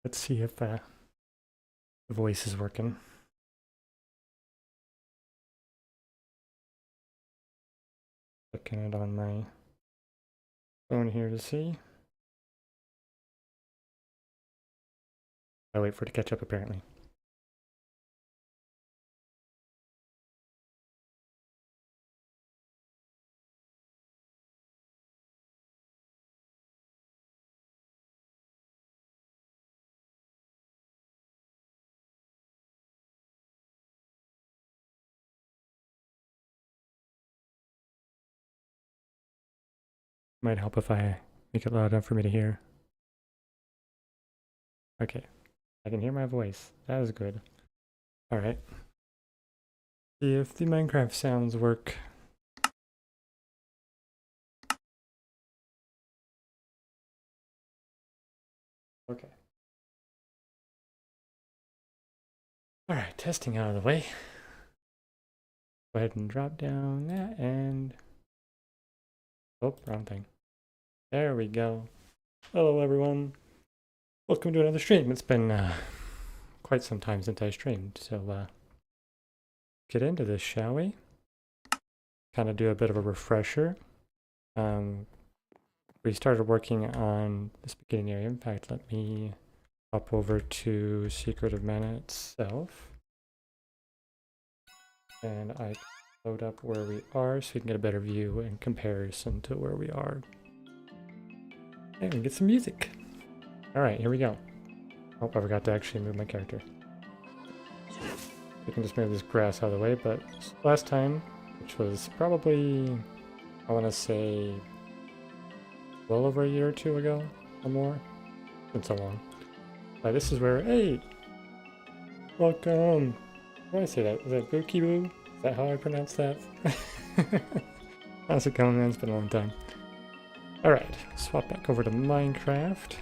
Let's see if the voice is working. Looking it on my phone here to see. I'll wait for it to catch up apparently. Might help if I make it loud enough for me to hear. Okay, I can hear my voice. That is good. All right. See if the Minecraft sounds work. Okay. All right, testing out of the way. Go ahead and drop down that and... Oh, wrong thing. There we go. Hello everyone. Welcome to another stream. It's been quite some time since I streamed, so get into this, shall we? Kind of do a bit of a refresher. We started working on this beginning area. In fact, let me hop over to Secret of Mana itself. And I load up where we are so we can get a better view in comparison to where we are. And we get some music. Alright, here we go. Oh, I forgot to actually move my character. We can just move this grass out of the way, but last time, which was probably, I want to say, well over a year or two ago, or more. It's been so long. This is where, hey! Welcome! How do I say that? Is that Boo-Kee-Boo? Is that how I pronounce that? How's it going, man? It's been a long time. Alright, swap back over to Minecraft.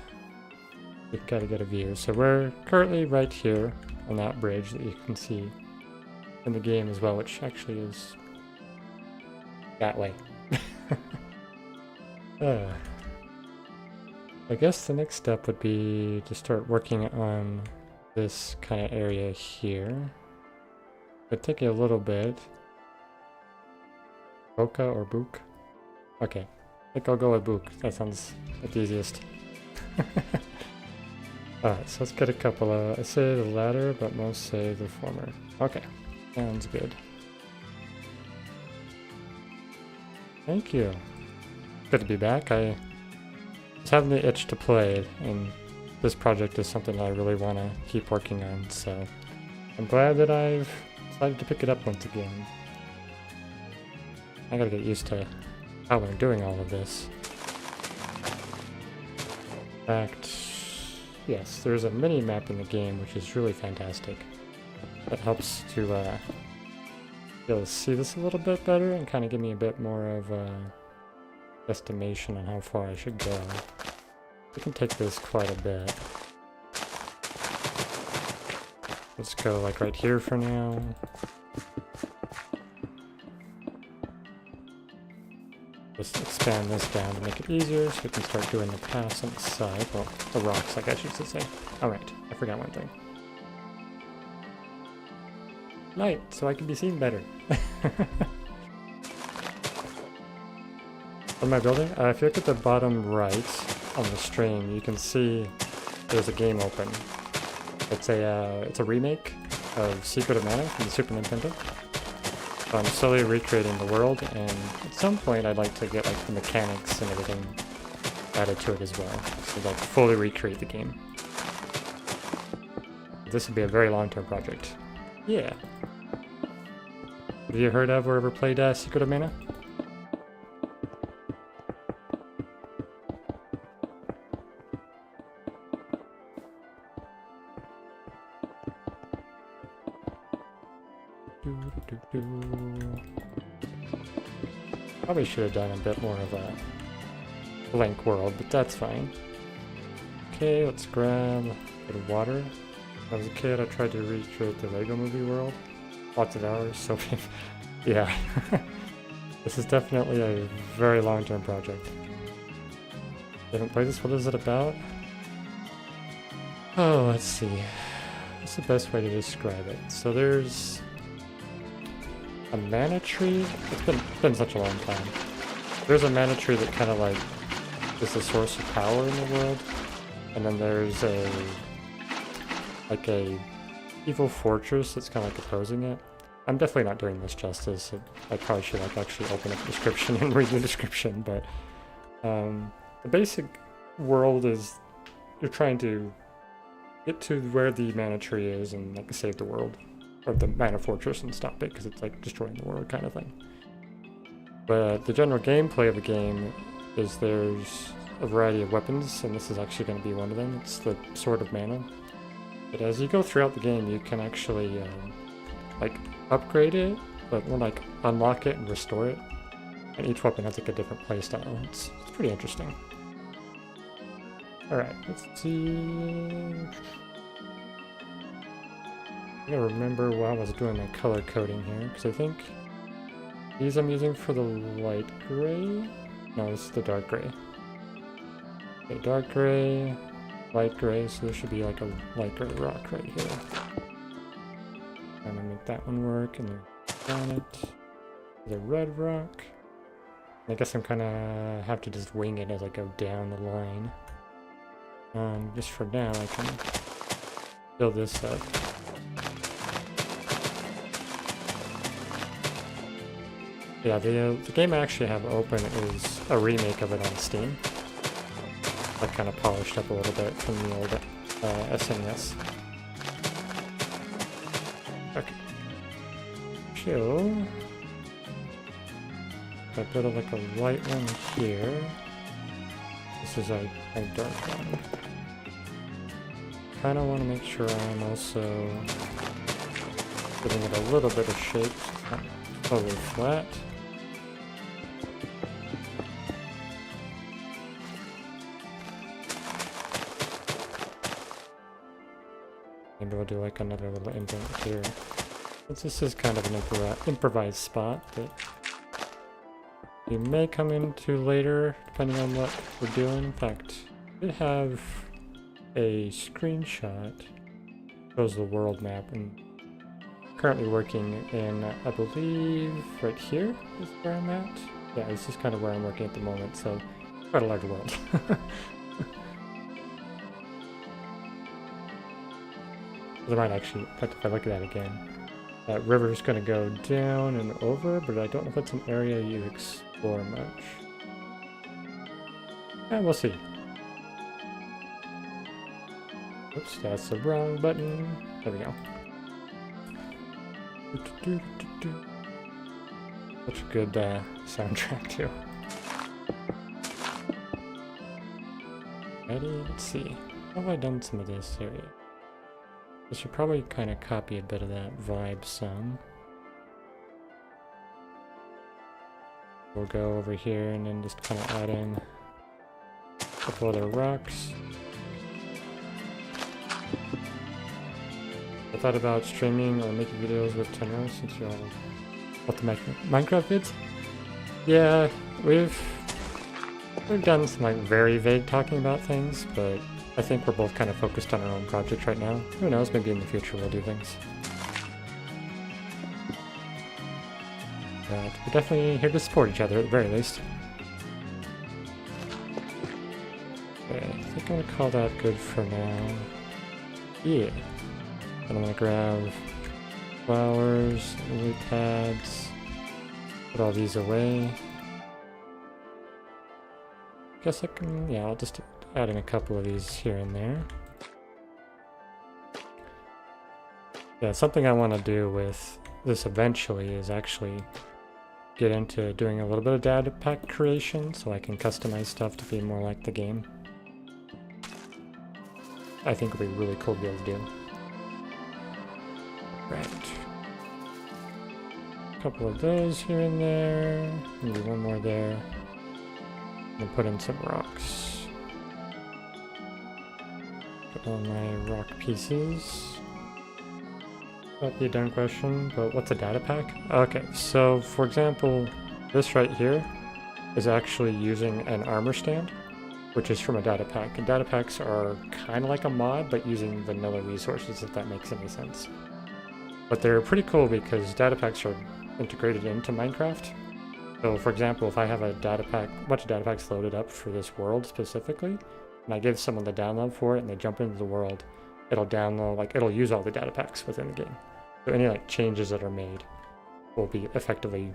We've got to get a view. So we're currently right here on that bridge that you can see in the game as well, which actually is that way. I guess the next step would be to start working on this kind of area here. It'd take you a little bit. Boka or Book? Okay, I think I'll go with Book. That sounds like the easiest. Alright, so let's get a couple of, I say the latter, but most say the former. Okay, sounds good. Thank you. Good to be back. I was having the itch to play, and this project is something I really want to keep working on, so I'm glad that I've decided to pick it up once again. I gotta get used to how I'm doing all of this. In fact, yes, there's a mini map in the game which is really fantastic. That helps to be able to see this a little bit better and kind of give me a bit more of estimation on how far I should go. We can take this quite a bit. Let's go like right here for now. Just expand this down to make it easier so we can start doing the paths on the side. Well, the rocks, I guess you should say. Alright, I forgot one thing. Light, so I can be seen better. What am I building? If you look at the bottom right on the stream, you can see there's a game open. It's a remake of Secret of Mana from the Super Nintendo. So I'm slowly recreating the world, and at some point I'd like to get like the mechanics and everything added to it as well. So like fully recreate the game. This would be a very long-term project. Yeah. Have you heard of or ever played Secret of Mana? Probably should have done a bit more of a blank world, but that's fine. Okay, let's grab a bit of water. When I was a kid, I tried to recreate the Lego Movie world. Lots of hours, so yeah. This is definitely a very long-term project. I haven't played this, what is it about? Oh, let's see. What's the best way to describe it? So there's a mana tree. It's been such a long time. There's a mana tree that kind of like is the source of power in the world, and then there's a evil fortress that's kind of like opposing it. I'm definitely not doing this justice. I probably should like actually open up the description and read the description, but the basic world is you're trying to get to where the mana tree is and like save the world, or the mana fortress, and stop it because it's like destroying the world kind of thing. But the general gameplay of the game is there's a variety of weapons, and this is actually going to be one of them. It's the Sword of Mana. But as you go throughout the game, you can actually like upgrade it, but more like unlock it and restore it. And each weapon has like a different playstyle. It's pretty interesting. Alright, let's see. I gotta remember while I was doing my color coding here, because I think these I'm using for the light gray. No, this is the dark gray. Okay, dark gray, light gray, so there should be like a light gray rock right here. I'm gonna make that one work, and then on it, the red rock. I guess I'm kinda have to just wing it as I go down the line. Just for now, I can build this up. Yeah, the game I actually have open is a remake of it on Steam. I kind of polished up a little bit from the old SNES. Okay. Chill. I put like a light one here. This is a dark one. Kind of want to make sure I'm also giving it a little bit of shape. It's not totally flat. Maybe we'll do like another little indent here. Since this is kind of an improvised spot that you may come into later, depending on what we're doing. In fact, I did have a screenshot that shows the world map, and currently working in, I believe, right here is where I'm at. Yeah, this is kind of where I'm working at the moment, so quite a large world. I might actually, if I look at that again, that river's going to go down and over, but I don't know if it's an area you explore much. And we'll see. Oops, that's the wrong button. There we go. Such a good soundtrack too. Ready? Let's see. How have I done some of this area? I should probably kind of copy a bit of that vibe some. We'll go over here and then just kind of add in a couple other rocks. I thought about streaming or making videos with Tenor since you all want to make Minecraft vids. Yeah, we've done some like very vague talking about things, but I think we're both kind of focused on our own project right now. Who knows, maybe in the future we'll do things. But we're definitely here to support each other at the very least. Okay, I think I'm gonna call that good for now. Yeah. And I'm gonna grab flowers, lily pads, put all these away. Guess I can, yeah, I'll just add in a couple of these here and there. Yeah, something I want to do with this eventually is actually get into doing a little bit of data pack creation so I can customize stuff to be more like the game. I think it'll be really cool to be able to do. Right. A couple of those here and there. Maybe one more there. And put in some rocks. Put on my rock pieces. That'd be a dumb question, but what's a data pack? Okay, so for example, this right here is actually using an armor stand. which is from a data pack. And data packs are kind of like a mod, but using vanilla resources, if that makes any sense. But they're pretty cool because data packs are integrated into Minecraft. So for example, if I have a bunch of data packs loaded up for this world specifically, and I give someone the download for it and they jump into the world, it'll download, like it'll use all the data packs within the game. So any like changes that are made will be effectively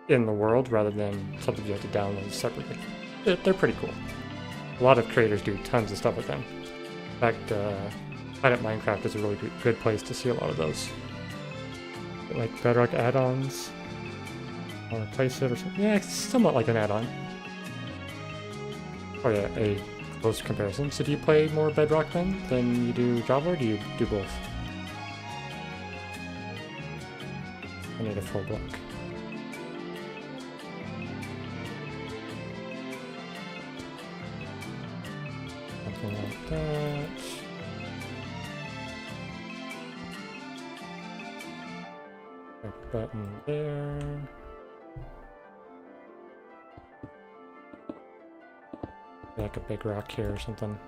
in the world rather than something you have to download separately. They're pretty cool. A lot of creators do tons of stuff with them. In fact, Planet Minecraft is a really good place to see a lot of those. Like Bedrock add-ons. Or replace it or something. Yeah, it's somewhat like an add-on. Oh yeah, a close comparison. So do you play more Bedrock then than you do Java, or do you do both? I need a full block. Something like that. Click button there. Like a big rock here or something.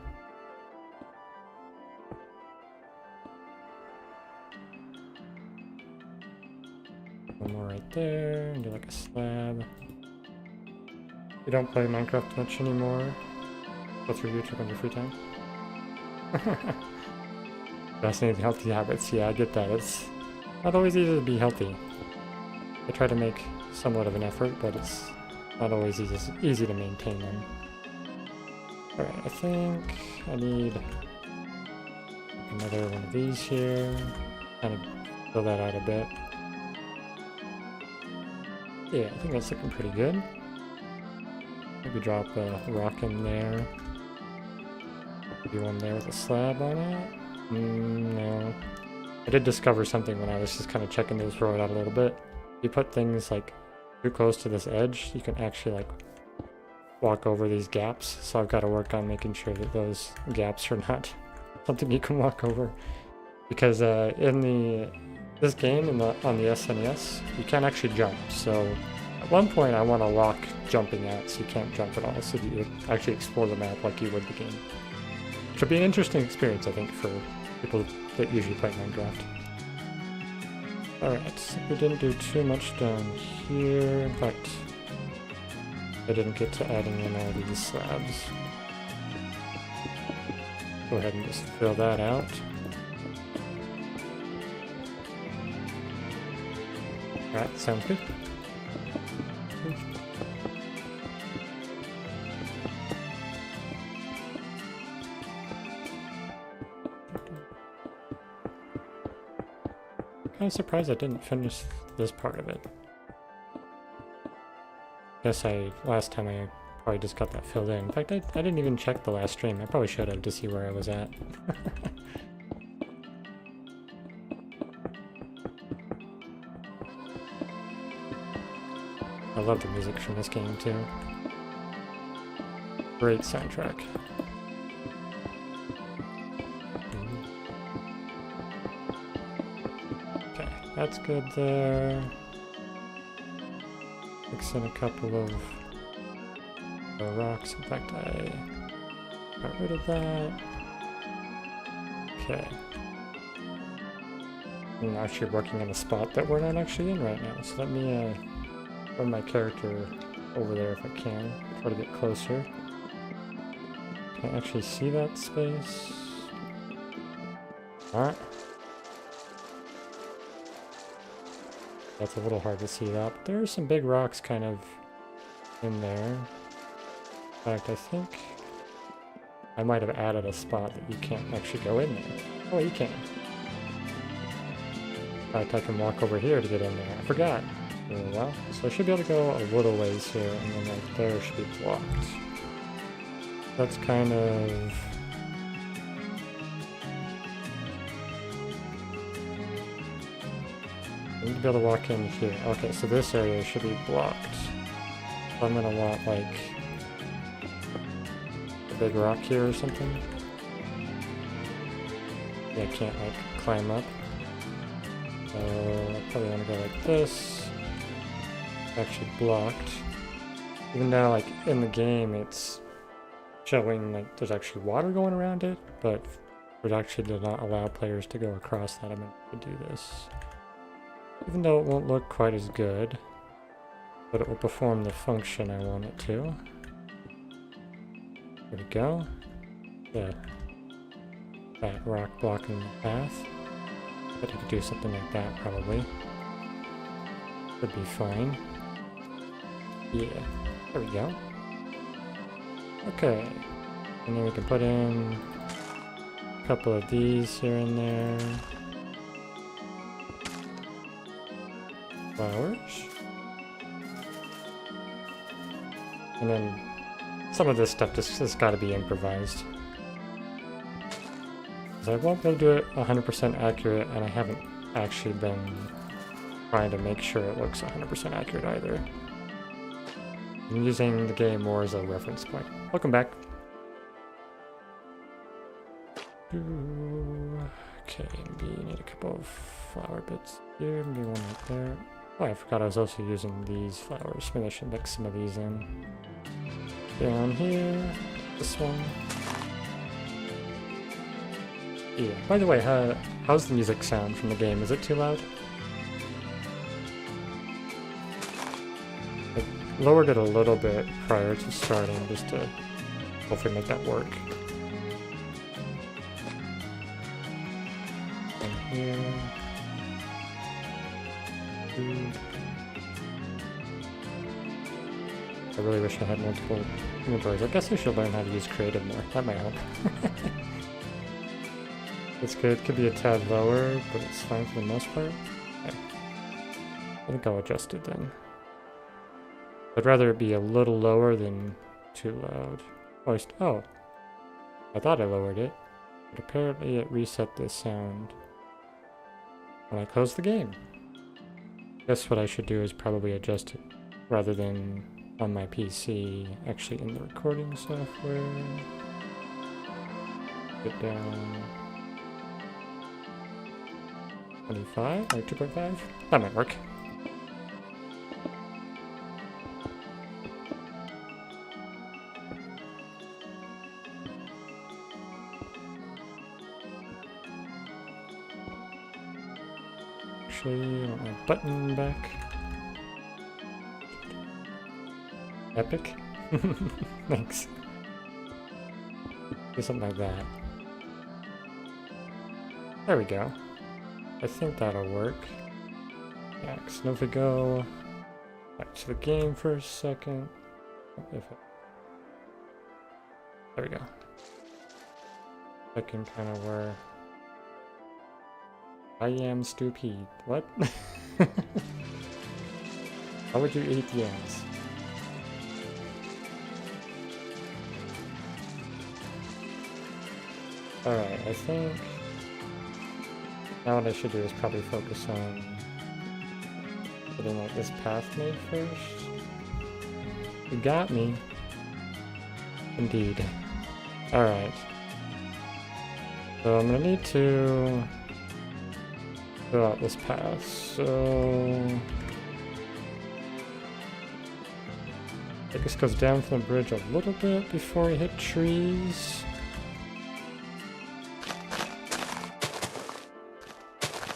One more right there, and do like a slab. You don't play Minecraft much anymore? Go through YouTube on your free time? Fascinating healthy habits. Yeah, I get that. It's not always easy to be healthy. I try to make somewhat of an effort, but it's not always easy to maintain them. Alright, I think I need another one of these here. Kind of fill that out a bit. Yeah, I think that's looking pretty good. Maybe drop a rock in there. Maybe one there with a slab on it. No. I did discover something when I was just kind of checking those road out a little bit. If you put things like too close to this edge, you can actually like walk over these gaps. So I've got to work on making sure that those gaps are not something you can walk over. Because in this game on the SNES, you can't actually jump. So at one point I want to lock jumping out so you can't jump at all, so you actually explore the map like you would the game. Which would be an interesting experience, I think, for people that usually play Minecraft. Alright, so we didn't do too much down here. In fact, I didn't get to adding in all these slabs. Go ahead and just fill that out. Alright, sounds good. I'm surprised I didn't finish this part of it. Guess last time I probably just got that filled in. In fact, I didn't even check the last stream. I probably should have to see where I was at. I love the music from this game too. Great soundtrack. Okay, that's good there. Mix in a couple of rocks. In fact, I got rid of that. Okay. I'm actually working on a spot that we're not actually in right now. So let me run my character over there if I can. Try to get closer. Can't actually see that space. Alright. That's a little hard to see that, but there are some big rocks kind of in there. In fact, I think I might have added a spot that you can't actually go in there. Oh, you can. In fact, I can walk over here to get in there. I forgot. Oh, well, so I should be able to go a little ways here, and then right there should be blocked. That's kind of... I need to be able to walk in here. Okay, so this area should be blocked. So I'm gonna want like a big rock here or something. Yeah, I can't like climb up. So I probably want to go like this. Actually blocked. Even though like in the game it's showing like there's actually water going around it, but it actually does not allow players to go across that. I'm going to do this. Even though it won't look quite as good, but it will perform the function I want it to. There we go. Yeah. That rock blocking the path. But you could do something like that probably. Would be fine. Yeah. There we go. Okay. And then we can put in a couple of these here and there. Flowers. And then some of this stuff just has got to be improvised. Because I won't be able to do it 100% accurate, and I haven't actually been trying to make sure it looks 100% accurate either. I'm using the game more as a reference point. Welcome back. Okay, maybe need a couple of flower bits here, maybe one right there. Oh, I forgot I was also using these flowers. Maybe I should mix some of these in. Down here, this one. Yeah. By the way, how's the music sound from the game? Is it too loud? I lowered it a little bit prior to starting, just to hopefully make that work. And here. I really wish I had multiple inventories. I guess I should learn how to use creative more. That might help. It's good. It could be a tad lower, but it's fine for the most part. Okay. I think I'll adjust it then. I'd rather it be a little lower than too loud. Oh, I thought I lowered it, but apparently it reset the sound when I closed the game. Guess what I should do is probably adjust it rather than on my PC, actually in the recording software. Get down 25 or 2.5. That might work. Actually, I want my button back. Epic. Thanks. Do something like that. There we go. I think that'll work. Yeah, so if we go back to the game for a second. There we go. Looking kind of where I am stupid. What? How would you eat yams? Alright, I think now what I should do is probably focus on getting like this path made first. You got me. Indeed. Alright. So I'm gonna need to fill out this path, so I guess goes down from the bridge a little bit before we hit trees.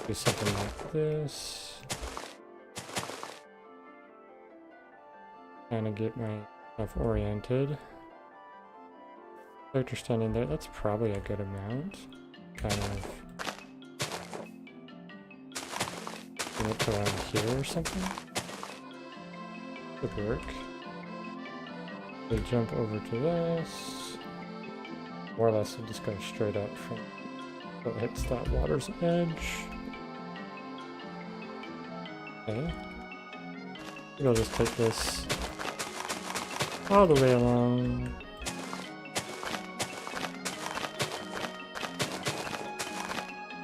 Do something like this. Kind of get myself oriented. Character standing there, that's probably a good amount. Kind of bring it to around here or something. Could work. We jump over to this. More or less, we'll just go straight up from so it hits that water's edge. Okay. Maybe I'll just take this all the way along.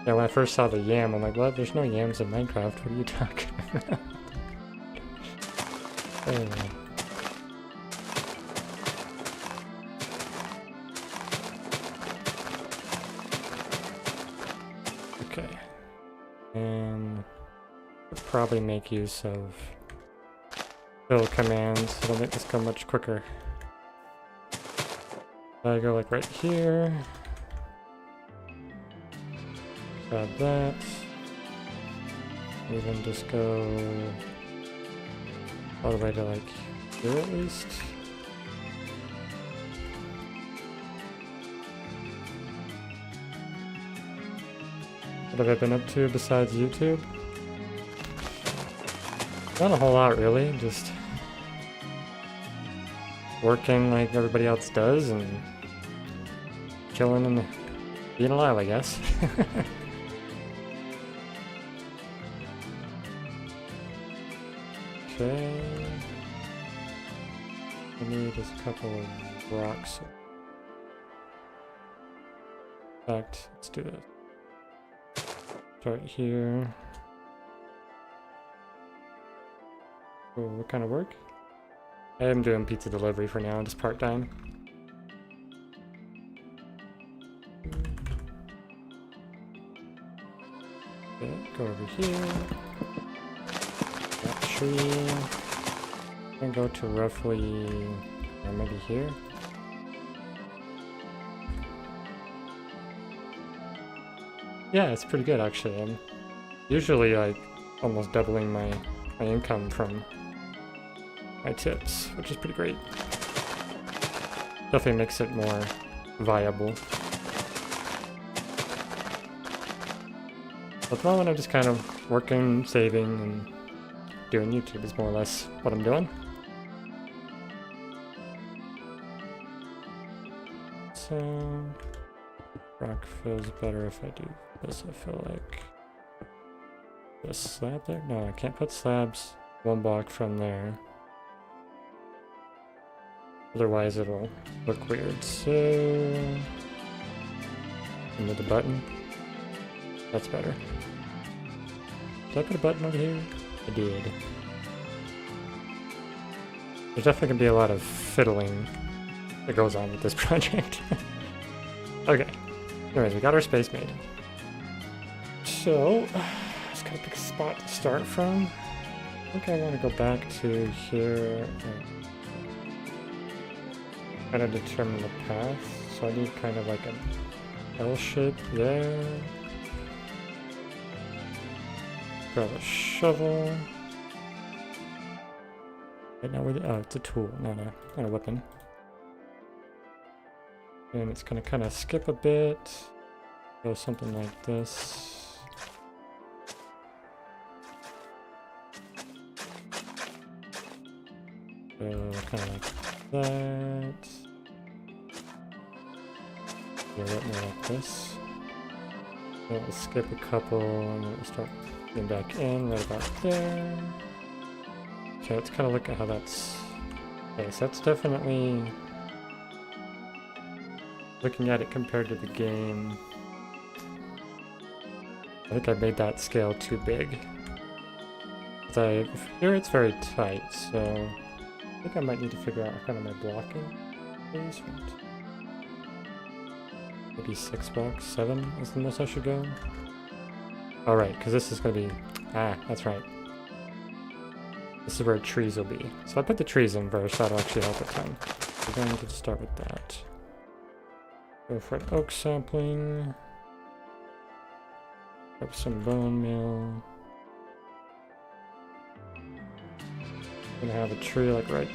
Yeah, when I first saw the yam, I'm like, what? There's no yams in Minecraft. What are you talking about? Anyway. Okay. And I'll probably make use of fill commands. It'll make this go much quicker. I go like right here. Grab that. Even just go all the way to like here at least. What have I been up to besides YouTube? Not a whole lot really, just working like everybody else does and chilling and being alive, I guess. Okay. I need just a couple of rocks. In fact, let's do this. Start here. Oh, what kind of work? I am doing pizza delivery for now, just part-time. Okay, go over here. That tree. And go to roughly, or maybe here. Yeah, it's pretty good actually. I'm usually like almost doubling my income from my tips, which is pretty great. Definitely makes it more viable. At the moment I'm just kind of working, saving, and doing YouTube is more or less what I'm doing. So, rock feels better if I do this. I feel like this slab there? No, I can't put slabs one block from there. Otherwise it'll look weird. So, with the button, that's better. Did I put a button over here? I did. There's definitely gonna be a lot of fiddling that goes on with this project. Okay. Anyways, we got our space made. So, just gotta pick a spot to start from. I think I want to go back to here and kind of determine the path. So I need kind of like an L shape there. Grab a shovel. Right now, oh, it's a tool, not a weapon. And it's gonna kind of skip a bit. Go something like this. Go kind of like that. Go right more like this. So we'll skip a couple and then we'll start getting back in right about there. Okay, let's kind of look at how that's... Okay, so that's definitely... Looking at it compared to the game, I think I made that scale too big. Here it's very tight, so I think I might need to figure out kind of my blocking is. Maybe 6 blocks, 7 is the most I should go. Alright, because this is going to be... Ah, that's right. This is where trees will be. So if I put the trees in first, that'll actually help a ton. We're going to start with that. Go for an oak sapling. Grab some bone meal. Gonna have a tree like right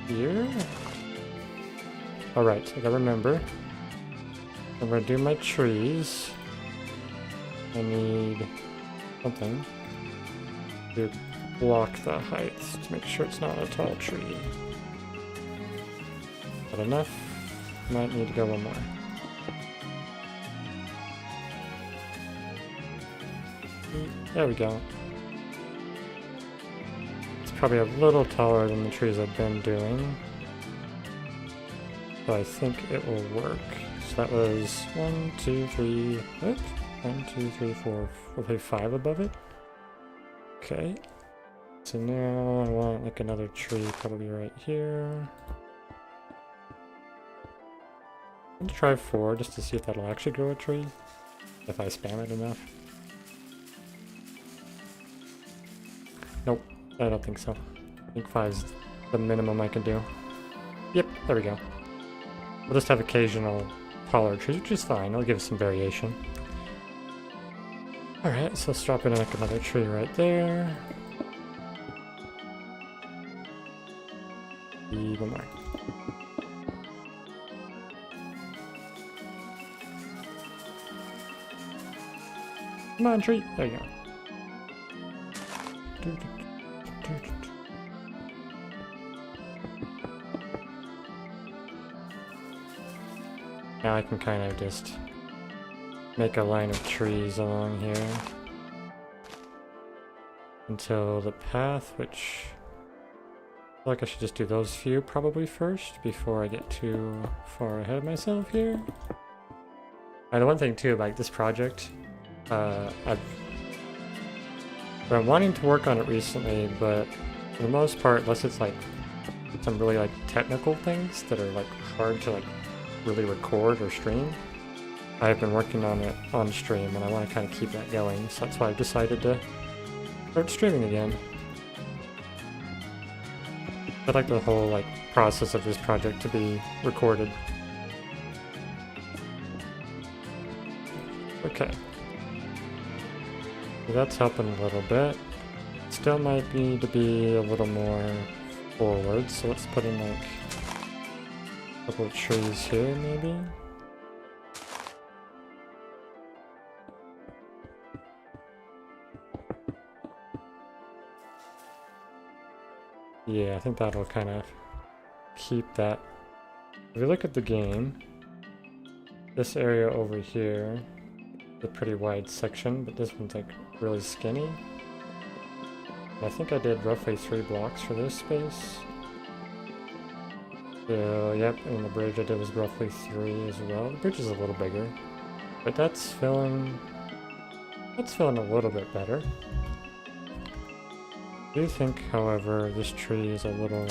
here. Alright, I gotta remember. I'm gonna do my trees. I need something to block the height to make sure it's not a tall tree. But enough? Might need to go one more. There we go. It's probably a little taller than the trees I've been doing. So I think it will work. So that was 1, 2, 3, oops. 1, 2, 3, 4, hopefully 5 above it. Okay. So now I want like another tree probably right here. I'm gonna try 4 just to see if that'll actually grow a tree. If I spam it enough. Nope, I don't think so. I think 5's the minimum I can do. Yep, there we go. We'll just have occasional taller trees, which is fine. It'll give us some variation. Alright, so let's drop in like another tree right there. Even more. Come on, tree. There you go. Now I can kind of just make a line of trees along here until the path, which I feel like I should just do those few probably first before I get too far ahead of myself here. And the one thing too about this project, I've been wanting to work on it recently, but for the most part, unless it's like some really like technical things that are like hard to like really record or stream, I've been working on it on stream, and I want to kind of keep that going, so that's why I've decided to start streaming again. I'd like the whole like process of this project to be recorded. Okay. So that's helping a little bit. Still might need to be a little more forward, so let's put in like a couple of trees here maybe. Yeah, I think that'll kind of keep that. If you look at the game, this area over here is a pretty wide section, but this one's like really skinny. And I think I did roughly 3 blocks for this space. So, yep, and the bridge I did was roughly 3 as well. The bridge is a little bigger, but that's filling a little bit better. I do think, however, this tree is a little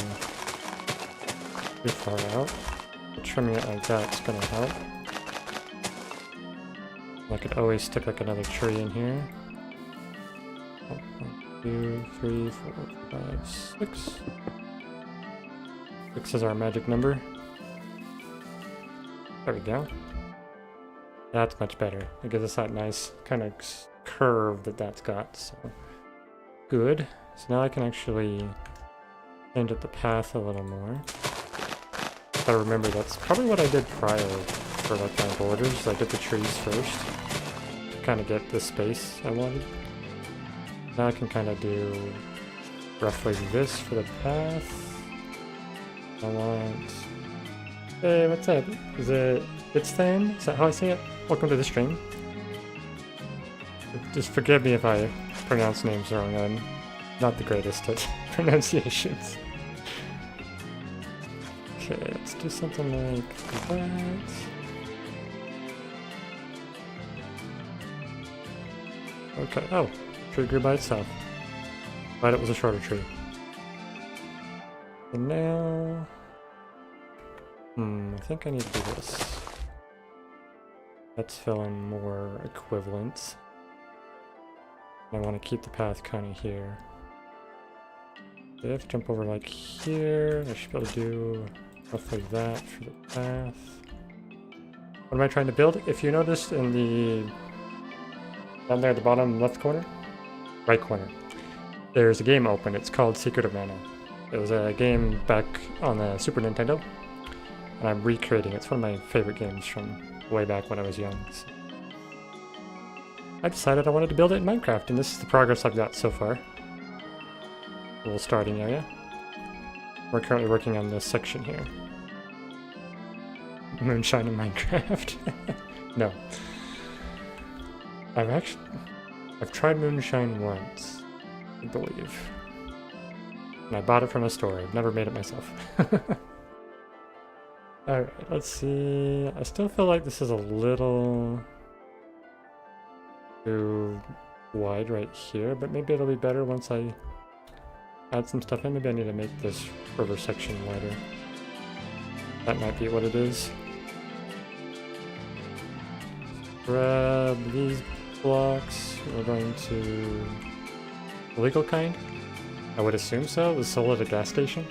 too far out. But trimming it like that's gonna help. I could always stick like another tree in here. 1, 2, 3, 4, 5, 6. 6 is our magic number. There we go. That's much better. It gives us that nice kind of curve that's got. So good. So now I can actually change up the path a little more. I remember that's probably what I did prior for like my borders. I did the trees first to kind of get the space I wanted. Now I can kind of do roughly this for the path. I want... Hey, what's up? Is it Bitstan? Is that how I say it? Welcome to the stream. Just forgive me if I pronounce names wrong. I'm not the greatest at pronunciations. Okay, let's do something like that. Okay, oh, tree grew by itself. But it was a shorter tree. And now... I think I need to do this. Let's fill in more equivalents. I want to keep the path kind of here. If jump over like here, I should be able to do roughly that for the path. What am I trying to build? If you noticed in the down there at the bottom left corner, right corner, there's a game open. It's called Secret of Mana. It was a game back on the Super Nintendo, and I'm recreating it. It's one of my favorite games from way back when I was young. So I decided I wanted to build it in Minecraft, and this is the progress I've got so far. Little starting area. We're currently working on this section here. Moonshine in Minecraft. No. I've tried moonshine once, I believe. And I bought it from a store. I've never made it myself. Alright, let's see. I still feel like this is a little too wide right here, but maybe it'll be better once I add some stuff in. Maybe I need to make this river section wider. That might be what it is. Grab these blocks. We're going to... Illegal kind? I would assume so. It was sold at a gas station.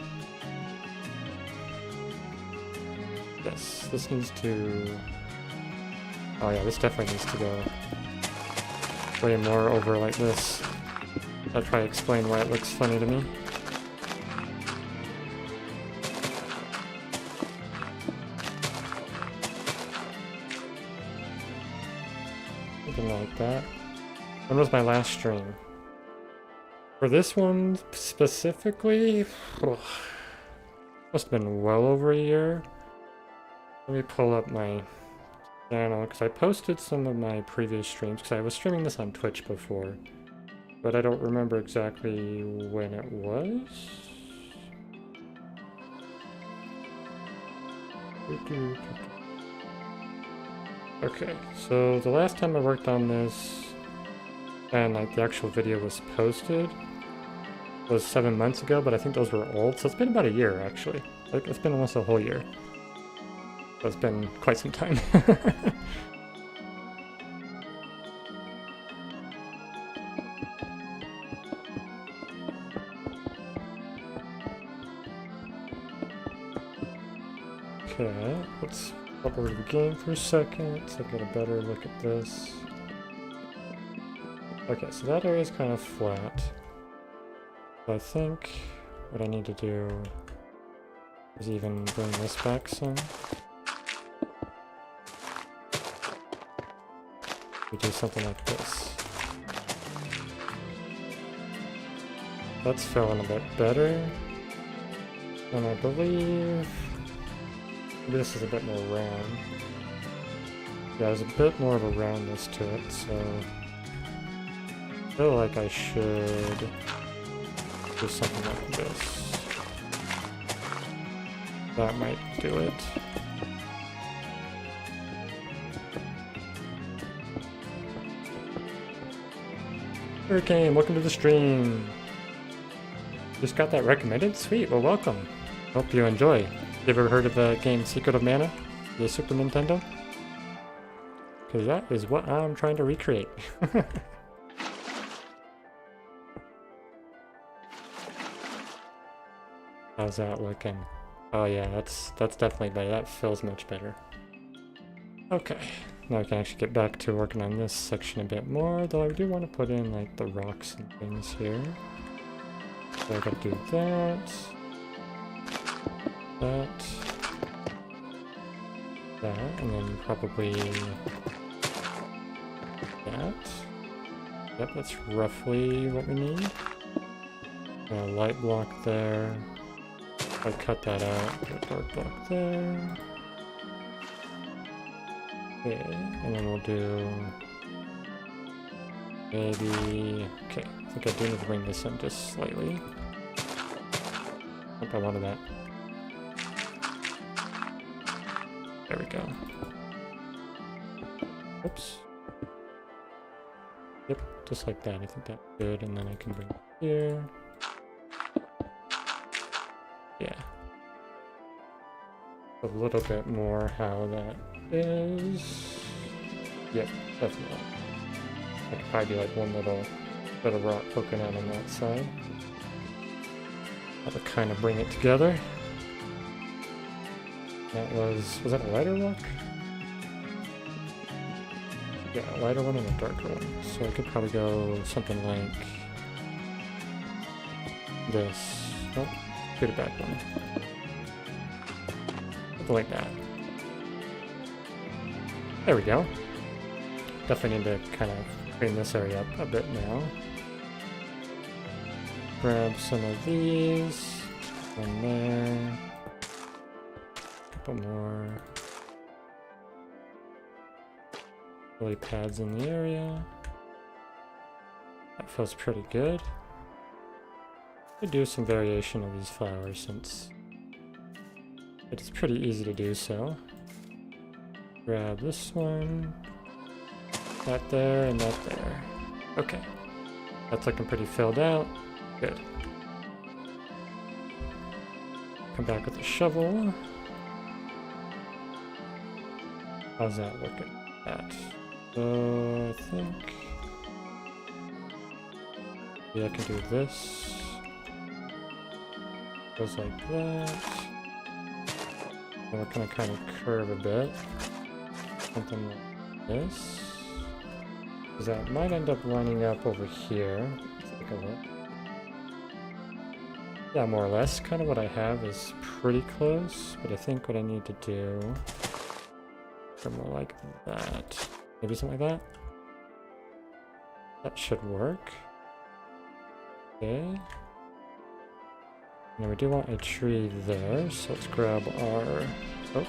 Yes, this needs to... Oh yeah, this definitely needs to go way more over like this. I'll try to explain why it looks funny to me. Something like that. When was my last stream? For this one specifically, must have been well over a year. Let me pull up my channel, because I posted some of my previous streams, because I was streaming this on Twitch before, but I don't remember exactly when it was. Okay, so the last time I worked on this, and like the actual video was posted, was 7 months ago, but I think those were old, so it's been about a year actually. Like, it's been almost a whole year. So it's been quite some time. Okay, let's hop over to the game for a second so I get a better look at this. Okay, so that area is kind of flat. So I think what I need to do is even bring this back some. We do something like this. That's feeling a bit better. And I believe this is a bit more round. Yeah, there's a bit more of a roundness to it, so I feel like I should do something like this. That might do it. Hurricane, welcome to the stream. Just got that recommended? Sweet, well welcome. Hope you enjoy. You ever heard of the game Secret of Mana? The Super Nintendo? Because that is what I'm trying to recreate. How's that looking? Oh yeah, that's definitely better. That feels much better. Okay, now I can actually get back to working on this section a bit more, though I do want to put in like the rocks and things here. So I gotta do that, and then probably that. Yep, that's roughly what we need. A light block there. If I cut that out, put a dark block there. Okay, and then we'll do maybe... Okay, I think I do need to bring this in just slightly. Hope I wanted that. There we go. Oops. Yep, just like that. I think that's good, and then I can bring it here. Yeah. A little bit more how that is. Yep, definitely. I could probably do like one little bit of rock poking out on that side. That'll kind of bring it together. That was that a lighter rock? Yeah, a lighter one and a darker one. So I could probably go something like this. Oh, get it back one. Something like that. There we go. Definitely need to kind of clean this area up a bit now. Grab some of these. One there. A couple more. Lily pads in the area. That feels pretty good. Could do some variation of these flowers since it's pretty easy to do so. Grab this one, that there, and that there. Okay, that's looking pretty filled out. Good. Come back with a shovel. How's that looking? That. So I think maybe I can do this. Goes like that. And we're gonna kind of curve a bit. Something like this. Because that might end up lining up over here. Let's take a look. Yeah, more or less. Kind of what I have is pretty close, but I think what I need to do something like that. Maybe something like that. That should work. Okay. Now we do want a tree there, so let's grab our oak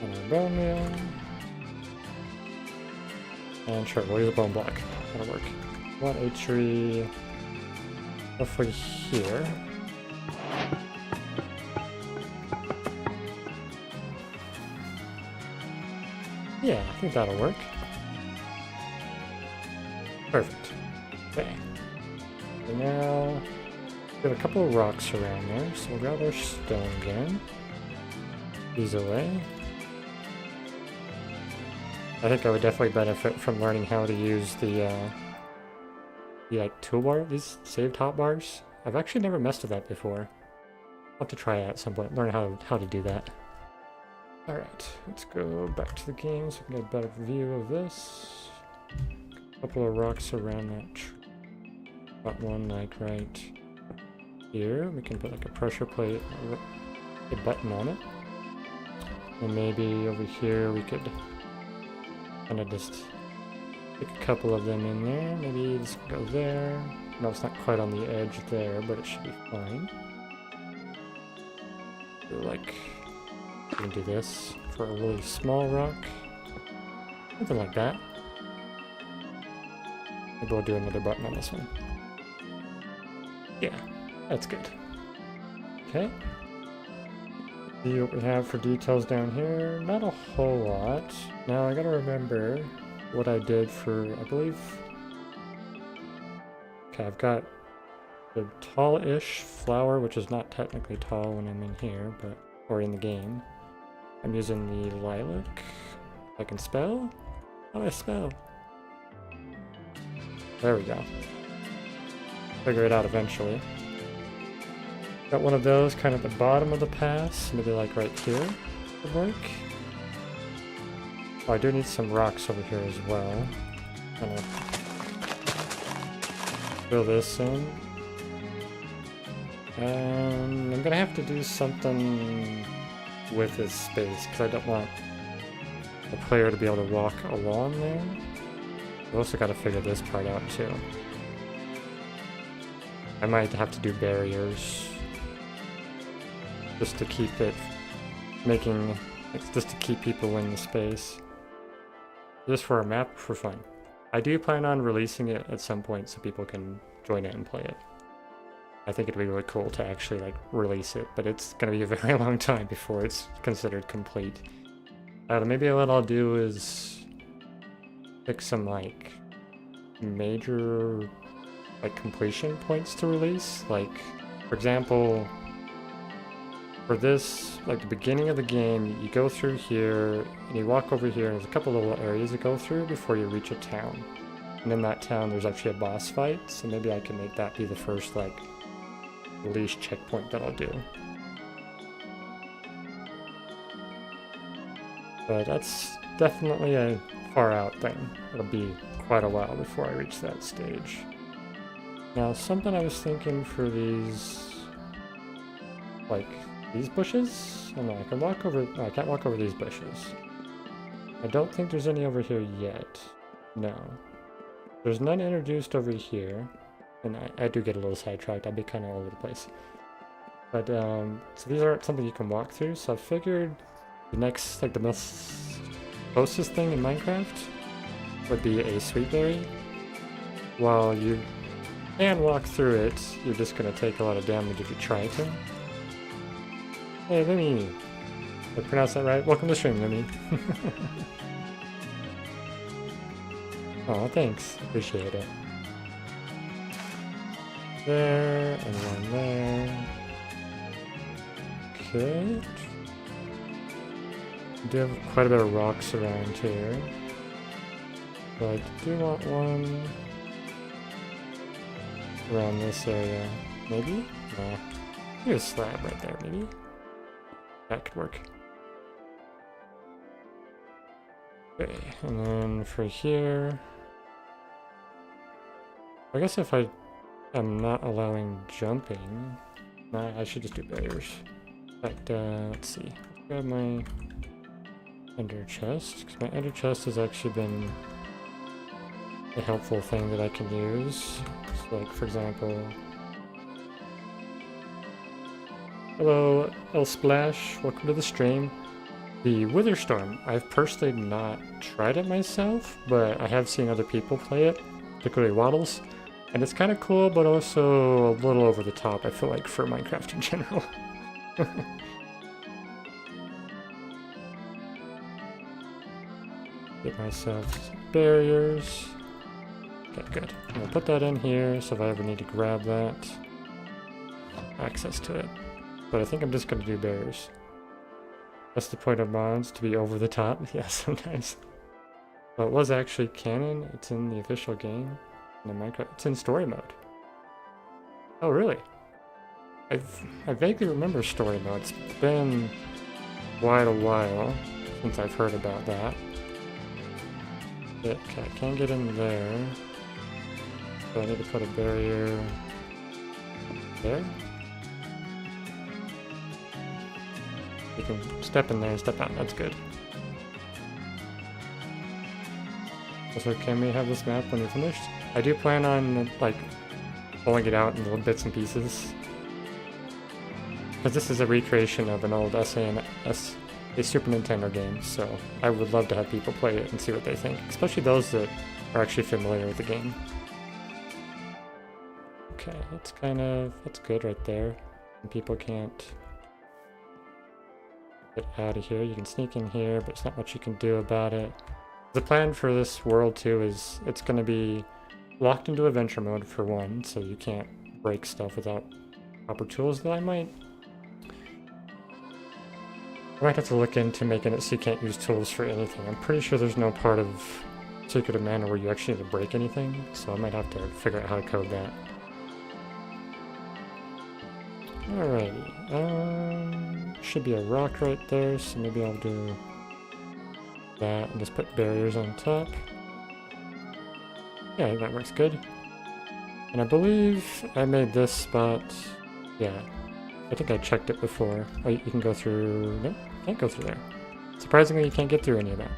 and our bone meal. And sure, we'll use a bone block. That'll work. Want a tree roughly here. Yeah, I think that'll work. Perfect. Okay. So now we have a couple of rocks around there, so we'll grab our stone again. These away. I think I would definitely benefit from learning how to use the like toolbar, these saved hotbars. I've actually never messed with that before. I'll have to try it at some point, learn how to do that. Alright, let's go back to the game so we can get a better view of this. A couple of rocks around that tree. Got one like right here. We can put like a pressure plate, a button on it. And maybe over here we could kind of just stick a couple of them in there. Maybe this can go there. No, it's not quite on the edge there, but it should be fine. So like, we can do this for a really small rock. Something like that. Maybe we'll do another button on this one. Yeah, that's good. Okay. See what we have for details down here. Not a whole lot. Now I gotta remember what I did for, I believe... Okay, I've got the tall-ish flower, which is not technically tall when I'm in here, but or in the game. I'm using the lilac. I can spell? How do I spell? There we go. Figure it out eventually. Got one of those kind of at the bottom of the pass, maybe like right here would work. Oh, I do need some rocks over here as well. Gonna fill this in. And I'm gonna have to do something with this space because I don't want the player to be able to walk along there. I've also got to figure this part out too. I might have to do barriers just to keep it just to keep people in the space. Just for a map for fun. I do plan on releasing it at some point so people can join it and play it. I think it'd be really cool to actually like release it, but it's gonna be a very long time before it's considered complete. Maybe what I'll do is pick some like major like completion points to release. Like for example, for this, like the beginning of the game, you go through here and you walk over here and there's a couple little areas to go through before you reach a town. And in that town there's actually a boss fight, so maybe I can make that be the first like release checkpoint that I'll do. But that's definitely a far out thing. It'll be quite a while before I reach that stage. Now something I was thinking for these, like these bushes? Oh no, I can walk over, no, I can't walk over these bushes. I don't think there's any over here yet. No. There's none introduced over here. And I do get a little sidetracked, I'd be kind of all over the place. But, so these aren't something you can walk through, so I figured the next, like the most closest thing in Minecraft would be a sweet berry. While you can walk through it, you're just going to take a lot of damage if you try to. Hey, Lemmy! Did I pronounce that right? Welcome to the stream, Lemmy. Oh, thanks. Appreciate it. There, and one there. Okay. We do have quite a bit of rocks around here. But I do want one around this area. Maybe? No. Here's a slab right there, maybe. That could work. Okay, and then for here... I guess if I am not allowing jumping, I should just do barriers. But, let's see. Let's grab my ender chest, because my ender chest has actually been a helpful thing that I can use. So, like, for example... Hello, El Splash. Welcome to the stream. The Wither Storm. I've personally not tried it myself, but I have seen other people play it, particularly Waddles. And it's kind of cool, but also a little over the top, I feel like, for Minecraft in general. Get myself some barriers. Okay, good. I'm gonna put that in here, so if I ever need to grab that, access to it. But I think I'm just gonna do barriers. That's the point of mods, to be over the top. Yeah, sometimes. Well, it was actually canon. It's in the official game. In Minecraft. It's in story mode. Oh, really? I vaguely remember story mode. It's been quite a while since I've heard about that. Yeah, okay, I can't get in there. So I need to put a barrier there. You can step in there and step out. That's good. So can we have this map when you're finished? I do plan on, like, pulling it out in little bits and pieces. Because this is a recreation of an old SNES, a Super Nintendo game, so I would love to have people play it and see what they think, especially those that are actually familiar with the game. Okay, that's good right there. And people can't get out of here. You can sneak in here, but there's not much you can do about it. The plan for this world too is it's going to be locked into adventure mode for one, so you can't break stuff without proper tools. That I might have to look into making it so you can't use tools for anything. I'm pretty sure there's no part of Secret of Mana where you actually need to break anything, so I might have to figure out how to code that. Alrighty, should be a rock right there, so maybe I'll do that and just put barriers on top. Yeah, that works good. And I believe I made this spot, yeah, I think I checked it before. Oh, you can go through, no, can't go through there. Surprisingly, you can't get through any of that.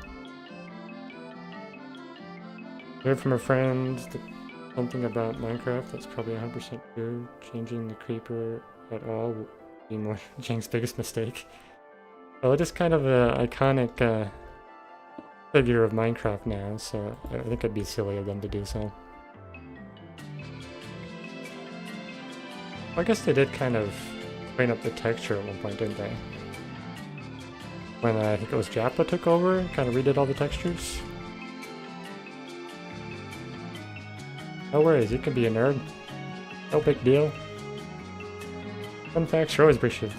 Heard from a friend that something about Minecraft that's probably 100% true. Changing the creeper at all would be Jang's biggest mistake. Well, it is kind of an iconic figure of Minecraft now, so I think it'd be silly of them to do so. I guess they did kind of clean up the texture at one point, didn't they? When I think it was Jappa took over and kind of redid all the textures. No worries, you can be a nerd. No big deal. Fun facts are always appreciated.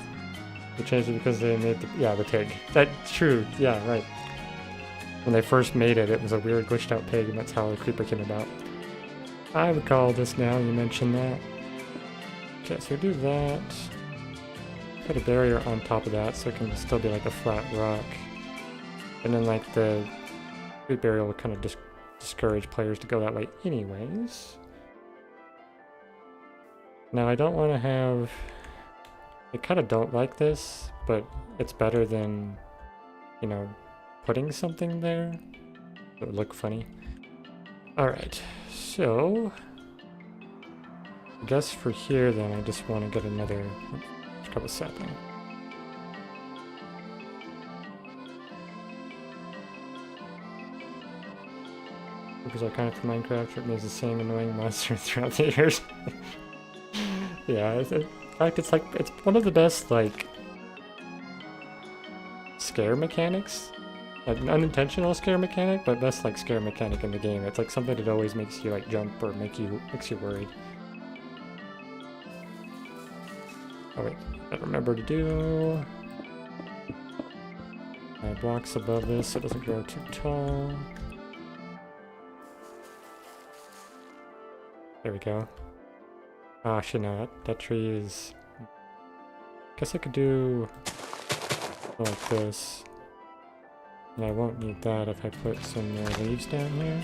They changed it because they made the pig. That's true, yeah, right. When they first made it, it was a weird glitched out pig, and that's how the creeper came about. I recall this now, you mentioned that. Okay, so do that. Put a barrier on top of that so it can still be like a flat rock. And then like the creep barrier will kind of discourage players to go that way anyways. Now I don't want to have... I kind of don't like this, but it's better than, you know, putting something there. It would look funny. Alright, so... I guess for here then I just want to get another couple sapling. Because I kind of from Minecraft, it means the same annoying monster throughout the years. Yeah, in fact it's like, it's one of the best like scare mechanics. Like an unintentional scare mechanic, but best like scare mechanic in the game. It's like something that always makes you like jump or makes you worried. Oh wait, I remember to do my blocks above this so it doesn't grow too tall. There we go. Oh, actually no, that tree is... guess I could do like this. And I won't need that if I put some more leaves down here.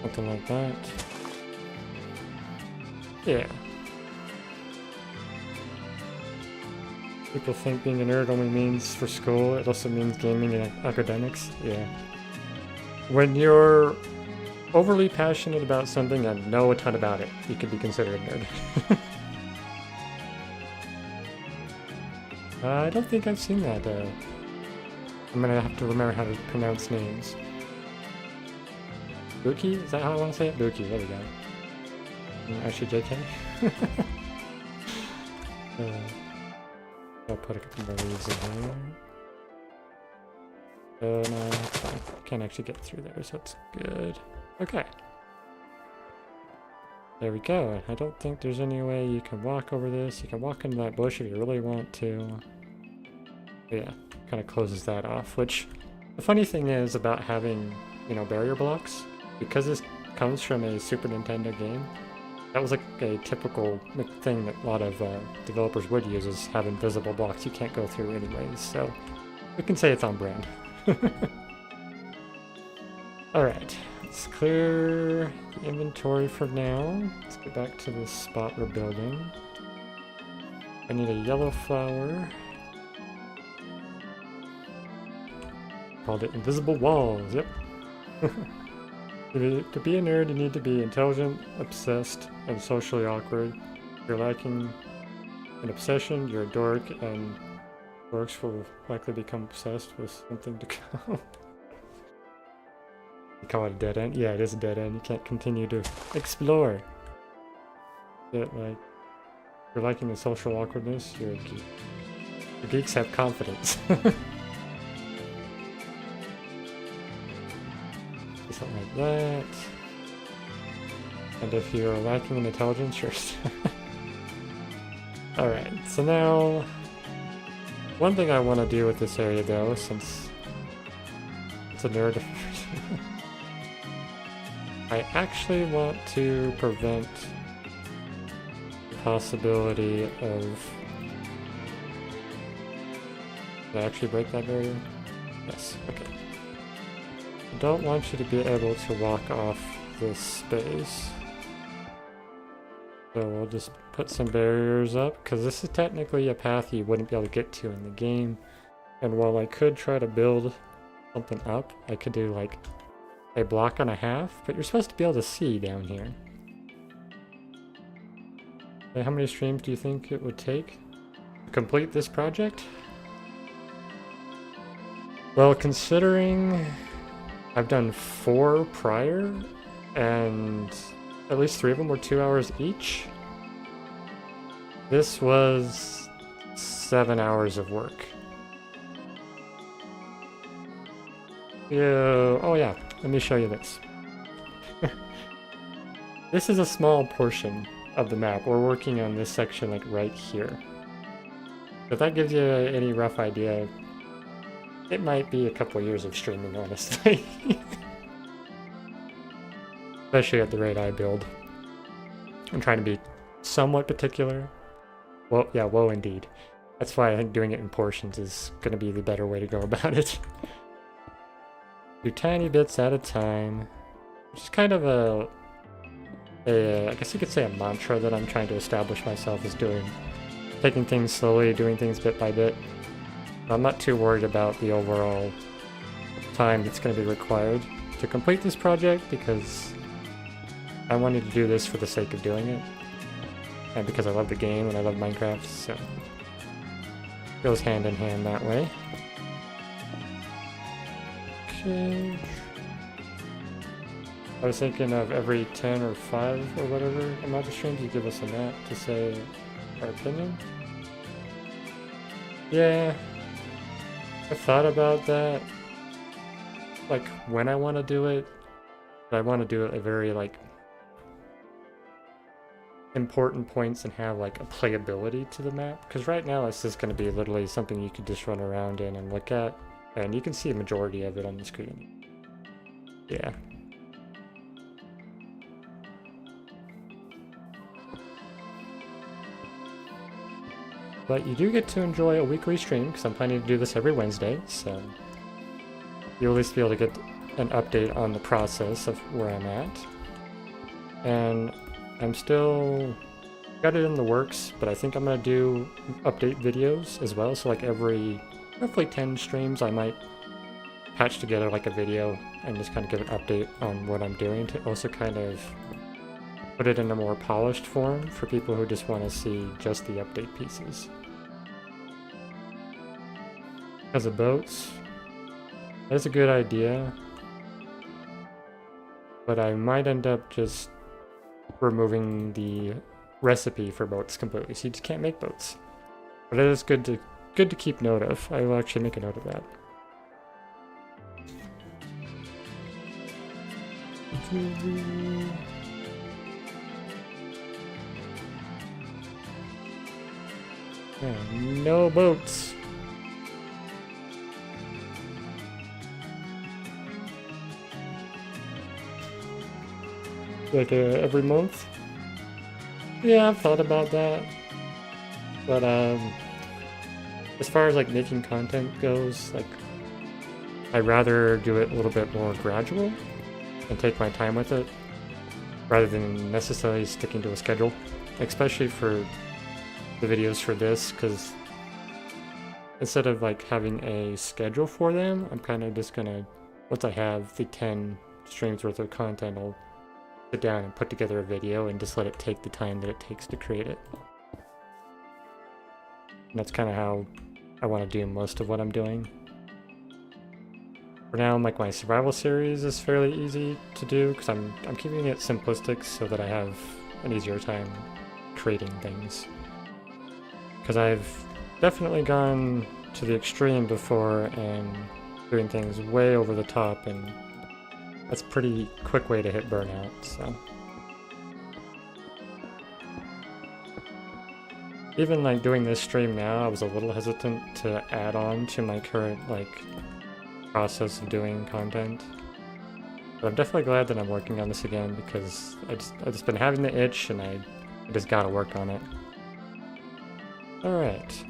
Something like that. Yeah. People think being a nerd only means for school. It also means gaming and academics. Yeah. When you're overly passionate about something and know a ton about it, you could be considered a nerd. I don't think I've seen that. I'm gonna have to remember how to pronounce names. Buki? Is that how I want to say it? Buki, there we go. Actually, JK? I'll put a couple more leaves in here. No, it's fine. Can't actually get through there, so it's good. Okay. There we go. I don't think there's any way you can walk over this. You can walk into that bush if you really want to. But yeah, kind of closes that off, which the funny thing is about having, you know, barrier blocks, because this comes from a Super Nintendo game, that was like a typical thing that a lot of developers would use, is have invisible blocks you can't go through anyways, so we can say it's on brand. Alright, let's clear the inventory for now. Let's get back to this spot we're building. I need a yellow flower. Called it invisible walls, yep. To be a nerd, you need to be intelligent, obsessed, and socially awkward. If you're lacking an obsession, you're a dork, and dorks will likely become obsessed with something to come. You call it a dead end? Yeah, it is a dead end. You can't continue to explore. But, like, if you're liking the social awkwardness, you're a geek. The geeks have confidence. Something like that. And if you're lacking in intelligence, you're... Alright, so now... One thing I want to do with this area, though, since it's a nerd... I actually want to prevent the possibility of... Did I actually break that barrier? Yes, okay. I don't want you to be able to walk off this space. So we'll just put some barriers up, because this is technically a path you wouldn't be able to get to in the game. And while I could try to build something up, I could do like a block and a half, but you're supposed to be able to see down here. So how many streams do you think it would take to complete this project? Well, considering I've done 4 prior, and at least 3 of them were 2 hours each. This was 7 hours of work. Yeah, oh yeah, let me show you this. This is a small portion of the map. We're working on this section like right here. If that gives you any rough idea, it might be a couple years of streaming, honestly. Especially at the rate I build. I'm trying to be somewhat particular. Well, yeah, whoa indeed. That's why I think doing it in portions is going to be the better way to go about it. Do tiny bits at a time. Which is kind of I guess you could say a mantra that I'm trying to establish myself, is taking things slowly, doing things bit by bit. I'm not too worried about the overall time that's going to be required to complete this project, because I wanted to do this for the sake of doing it, and because I love the game and I love Minecraft, so it goes hand in hand that way. Okay. I was thinking of every 10 or 5 or whatever amount of streams, you give us a map to say our opinion. Yeah, I thought about that, like when I want to do it, but I want to do it at very like important points and have like a playability to the map, because right now it's just going to be literally something you could just run around in and look at, and you can see a majority of it on the screen. Yeah. But you do get to enjoy a weekly stream, because I'm planning to do this every Wednesday, so you'll at least be able to get an update on the process of where I'm at. And I'm still got it in the works, but I think I'm going to do update videos as well, so like every roughly 10 streams I might patch together like a video and just kind of give an update on what I'm doing to also kind of put it in a more polished form for people who just want to see just the update pieces. Because of boats, that's a good idea, but I might end up just removing the recipe for boats completely, so you just can't make boats. But it is good to keep note of. I will actually make a note of that. No boats. Like every month? Yeah, I've thought about that. But as far as like making content goes, like I'd rather do it a little bit more gradual and take my time with it rather than necessarily sticking to a schedule, especially for the videos for this, because instead of like having a schedule for them, I'm kind of just gonna, once I have the 10 streams worth of content, I'll sit down and put together a video and just let it take the time that it takes to create it. And that's kind of how I want to do most of what I'm doing. For now, like my survival series is fairly easy to do because I'm keeping it simplistic so that I have an easier time creating things. Because I've definitely gone to the extreme before and doing things way over the top, and that's a pretty quick way to hit burnout, so. Even like doing this stream now, I was a little hesitant to add on to my current like process of doing content. But I'm definitely glad that I'm working on this again because I've just been having the itch and I just gotta work on it. Alright.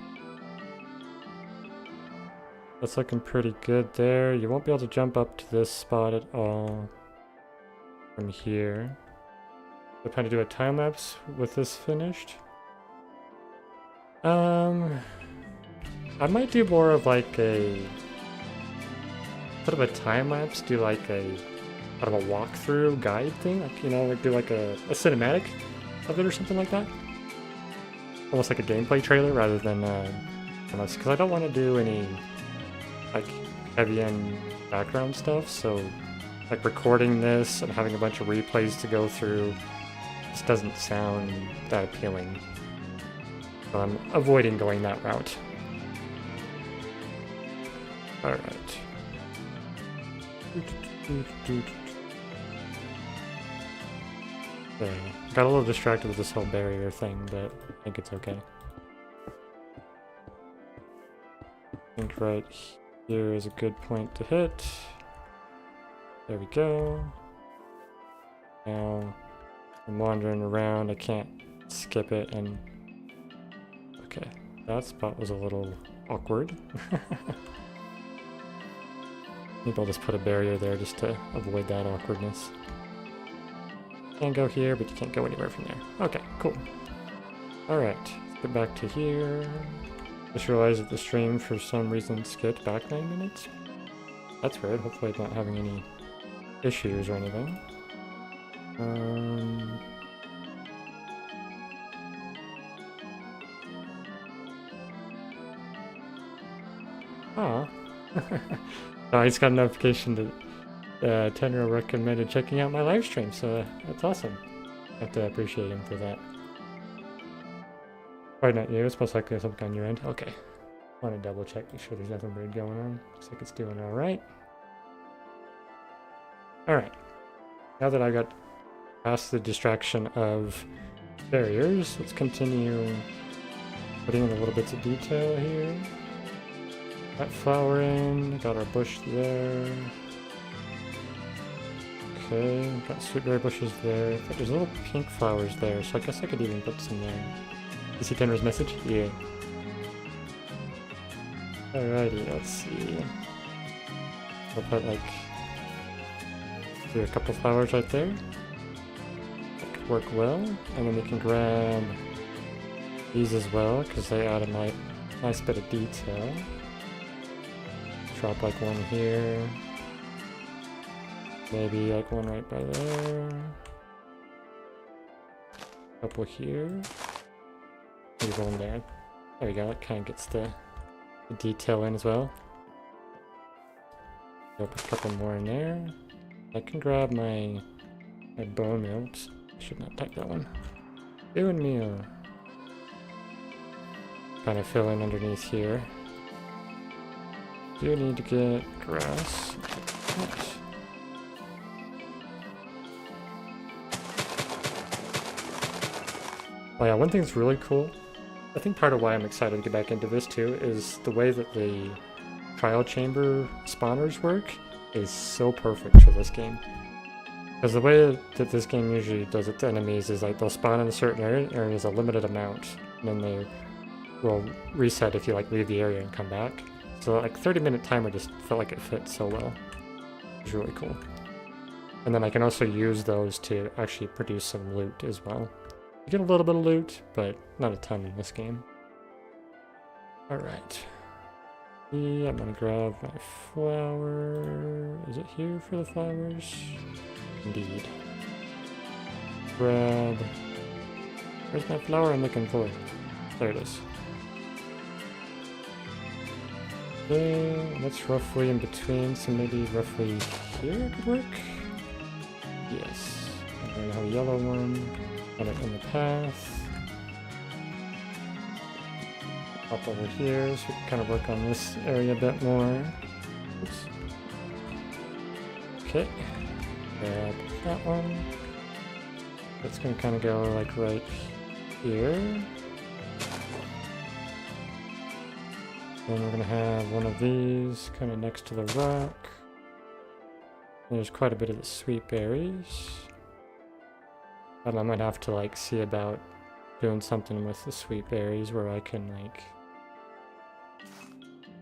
That's looking pretty good there. You won't be able to jump up to this spot at all from here. I'm trying to do a time lapse with this finished. I might do more of like a sort of a time lapse, do like a kind of a walkthrough guide thing, like, you know, like do like a cinematic of it or something like that. Almost like a gameplay trailer rather than because I don't want to do any like heavy end background stuff, so like recording this and having a bunch of replays to go through just doesn't sound that appealing. So I'm avoiding going that route. Alright. There. Got a little distracted with this whole barrier thing, but I think it's okay. I think right here is a good point to hit. There we go. Now I'm wandering around, I can't skip it, and okay, that spot was a little awkward. Maybe I'll just put a barrier there just to avoid that awkwardness. Can't go here, but you can't go anywhere from there. Okay, cool. Alright, let's get back to here. Just realized that the stream for some reason skipped back 9 minutes. That's weird, hopefully I'm not having any issues or anything. I just got a notification that Tenro recommended checking out my live stream, so that's awesome. I have to appreciate him for that. Probably not you, it's most likely something on your end. Okay. I want to double check, make sure there's nothing weird going on. Looks like it's doing alright. Alright. Now that I got past the distraction of barriers, let's continue putting in a little bits of detail here. Got flower in, got our bush there. Okay, got sweetberry bushes there. But there's little pink flowers there, so I guess I could even put some there. You see Tenra's message? Yeah. Alrighty, let's see. I'll put like do a couple flowers right there. That could work well. And then we can grab these as well because they add a nice bit of detail. Drop like one here. Maybe like one right by there. Couple here. Maybe one there. There we go. It kind of gets the detail in as well. Put a couple more in there. I can grab my bone meal. Oops, I should not type that one. Bone meal. Kind of fill in underneath here. Do need to get grass. Oops. Oh yeah, one thing that's really cool, I think part of why I'm excited to get back into this too, is the way that the trial chamber spawners work is so perfect for this game. Because the way that this game usually does its enemies is like they'll spawn in a certain area and there's a limited amount, and then they will reset if you like leave the area and come back. So like 30-minute timer just felt like it fit so well. It was really cool. And then I can also use those to actually produce some loot as well. You get a little bit of loot, but not a ton in this game. Alright. Yeah, I'm gonna grab my flower. Is it here for the flowers? Indeed. Grab... Where's my flower I'm looking for? There it is. Okay, that's roughly in between, so maybe roughly here could work? Yes. I'm gonna have a yellow one. Put it in the path. Up over here, so we can kind of work on this area a bit more. Oops. Okay. Grab that one. That's going to kind of go like right here. Then we're going to have one of these kind of next to the rock. There's quite a bit of the sweet berries. I might have to like see about doing something with the sweet berries where I can like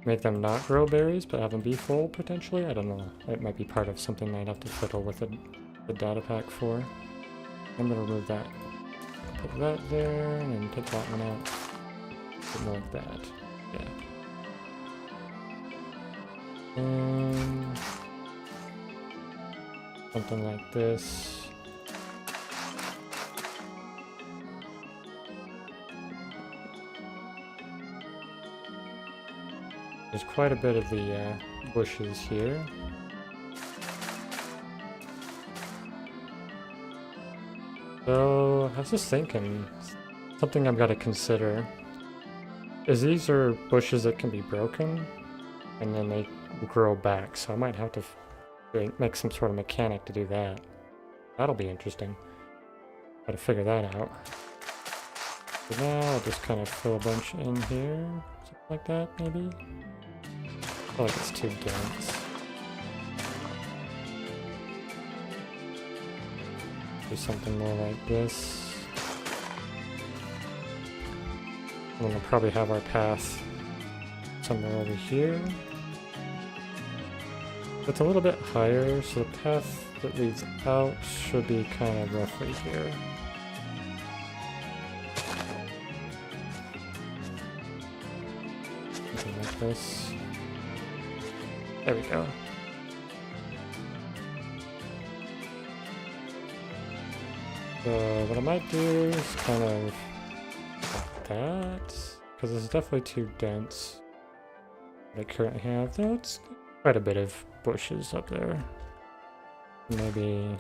make them not grow berries but have them be full potentially. I don't know. It might be part of something I'd have to fiddle with the data pack for. I'm gonna remove that. Put that there and then take that one out. Something like that. Yeah. And something like this. There's quite a bit of the bushes here. So I was just thinking, something I've got to consider is these are bushes that can be broken and then they grow back. So I might have to make some sort of mechanic to do that. That'll be interesting. Gotta figure that out. So now I'll just kind of fill a bunch in here, something like that maybe. I feel like it's too dense. Do something more like this. And then we'll probably have our path somewhere over here. It's a little bit higher, so the path that leads out should be kind of roughly here. Something like this. There we go. So what I might do is kind of like that, because it's definitely too dense. What I currently have, though, it's quite a bit of bushes up there. Maybe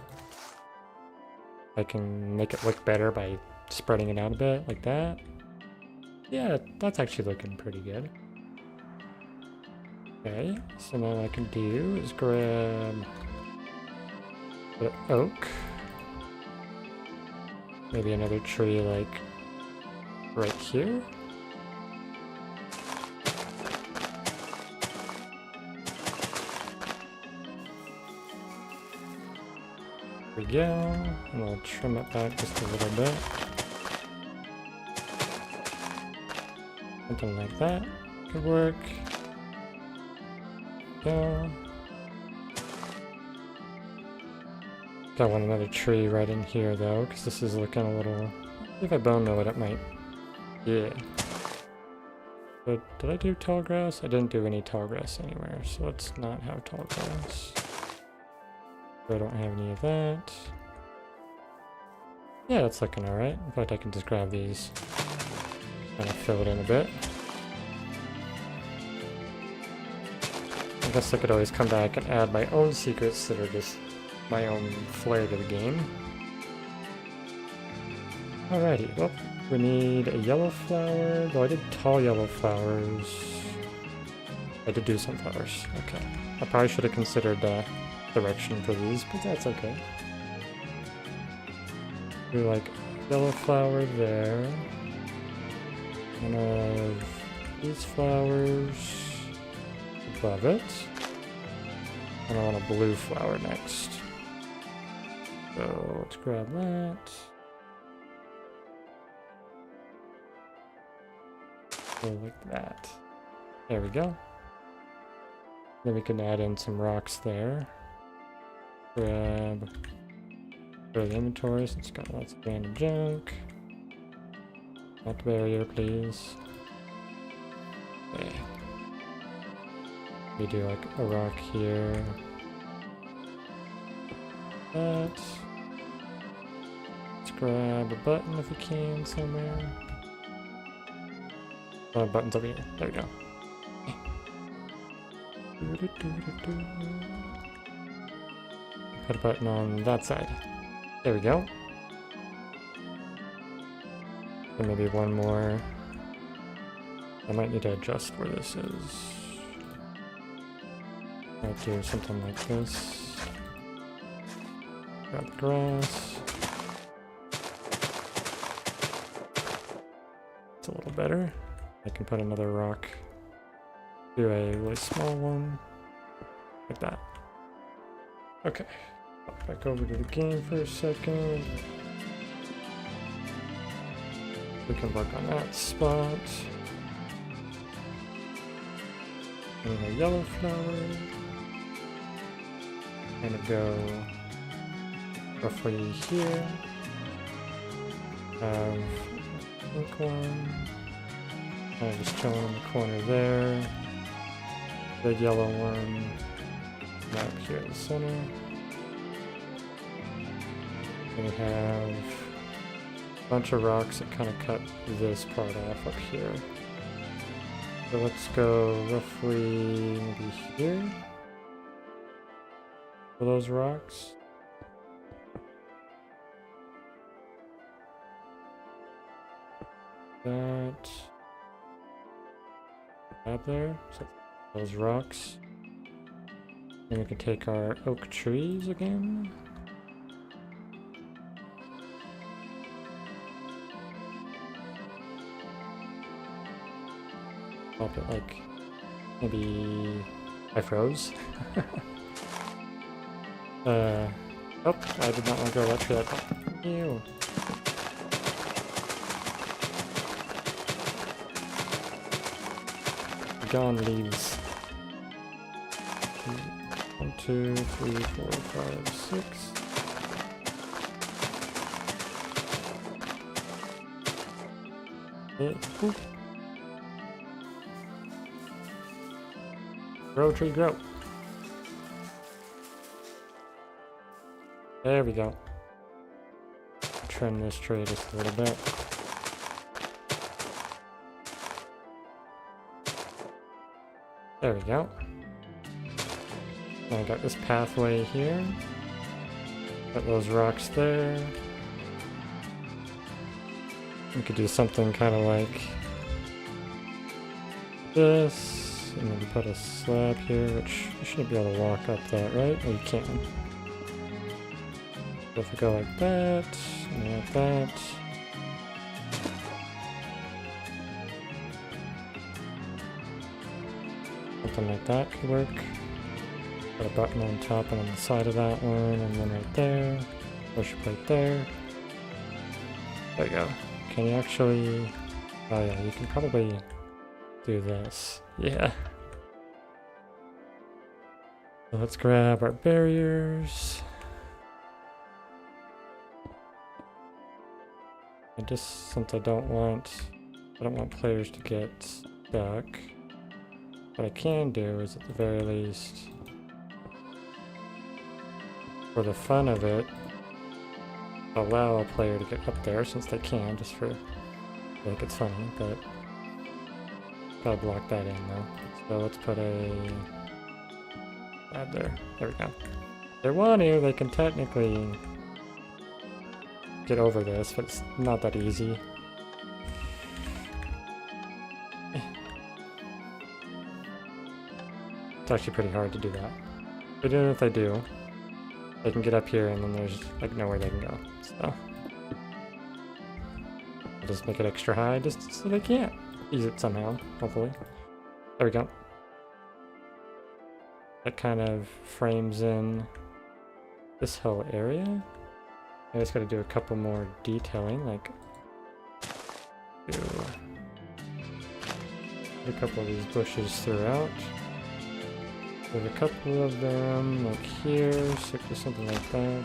I can make it look better by spreading it out a bit, like that. Yeah, that's actually looking pretty good. Okay, so now what I can do is grab the oak. Maybe another tree like right here. There we go, and I'll trim it back just a little bit. Something like that could work. go. Got one another tree right in here though, because this is looking a little... If I bone mill it, it might... Yeah. But did I do tall grass? I didn't do any tall grass anywhere, so let's not have tall grass. I don't have any of that. Yeah, it's looking alright. In fact, I can just grab these. Kind of fill it in a bit. I guess I could always come back and add my own secrets that are just my own flair to the game. Alrighty, well, we need a yellow flower. Well, I did tall yellow flowers. I did do sunflowers. Okay. I probably should have considered direction for these, but that's okay. Do like yellow flower there. And these flowers above it. And I want a blue flower next. So let's grab that. Go like that. There we go. Then we can add in some rocks there. Grab the inventory since it's got lots of random junk. Not the barrier, please. Okay. We do like a rock here. That. Let's grab a button if we can somewhere. Buttons over here. There we go. Put a button on that side. There we go. And maybe one more. I might need to adjust where this is. Might do something like this. Grab the grass. It's a little better. I can put another rock. Do a really small one. Like that. Okay. Hop back over to the game for a second. We can work on that spot. And a yellow flower. Gonna go roughly here. Have a pink one. Kind of just chilling in the corner there. Big yellow one. Up here in the center. We have a bunch of rocks that kind of cut this part off up here. So let's go roughly maybe here for those rocks. That up there, so those rocks. Then we can take our oak trees again. Pop it like maybe I froze. Oh, I did not want to go right through that. Ew. Gone leaves. 1, 2, 3, 4, 5, 6. Ooh. Grow, tree, grow. There we go. Trim this tree just a little bit. There we go. I got this pathway here. Got those rocks there. We could do something kind of like this, and then put a slab here, which you shouldn't be able to walk up that, right? Well, you can. So if we go like that, and like that. Something like that could work. Put a button on top and on the side of that one, and then right there. Push your plate there. There you go. Can you actually... Oh yeah, you can probably do this. Yeah. So let's grab our barriers. And just since I don't want players to get stuck, what I can do is at the very least, for the fun of it, allow a player to get up there since they can, just for like it's funny, but gotta block that in though. So let's put a pad there. There we go. If they want to, they can technically get over this, but it's not that easy. It's actually pretty hard to do that. But even if they do, they can get up here and then there's like nowhere they can go. So I'll just make it extra high just so they can't use it somehow, hopefully. There we go. That kind of frames in this whole area. I just gotta do a couple more detailing, like do a couple of these bushes throughout. There's a couple of them like here, so do something like that.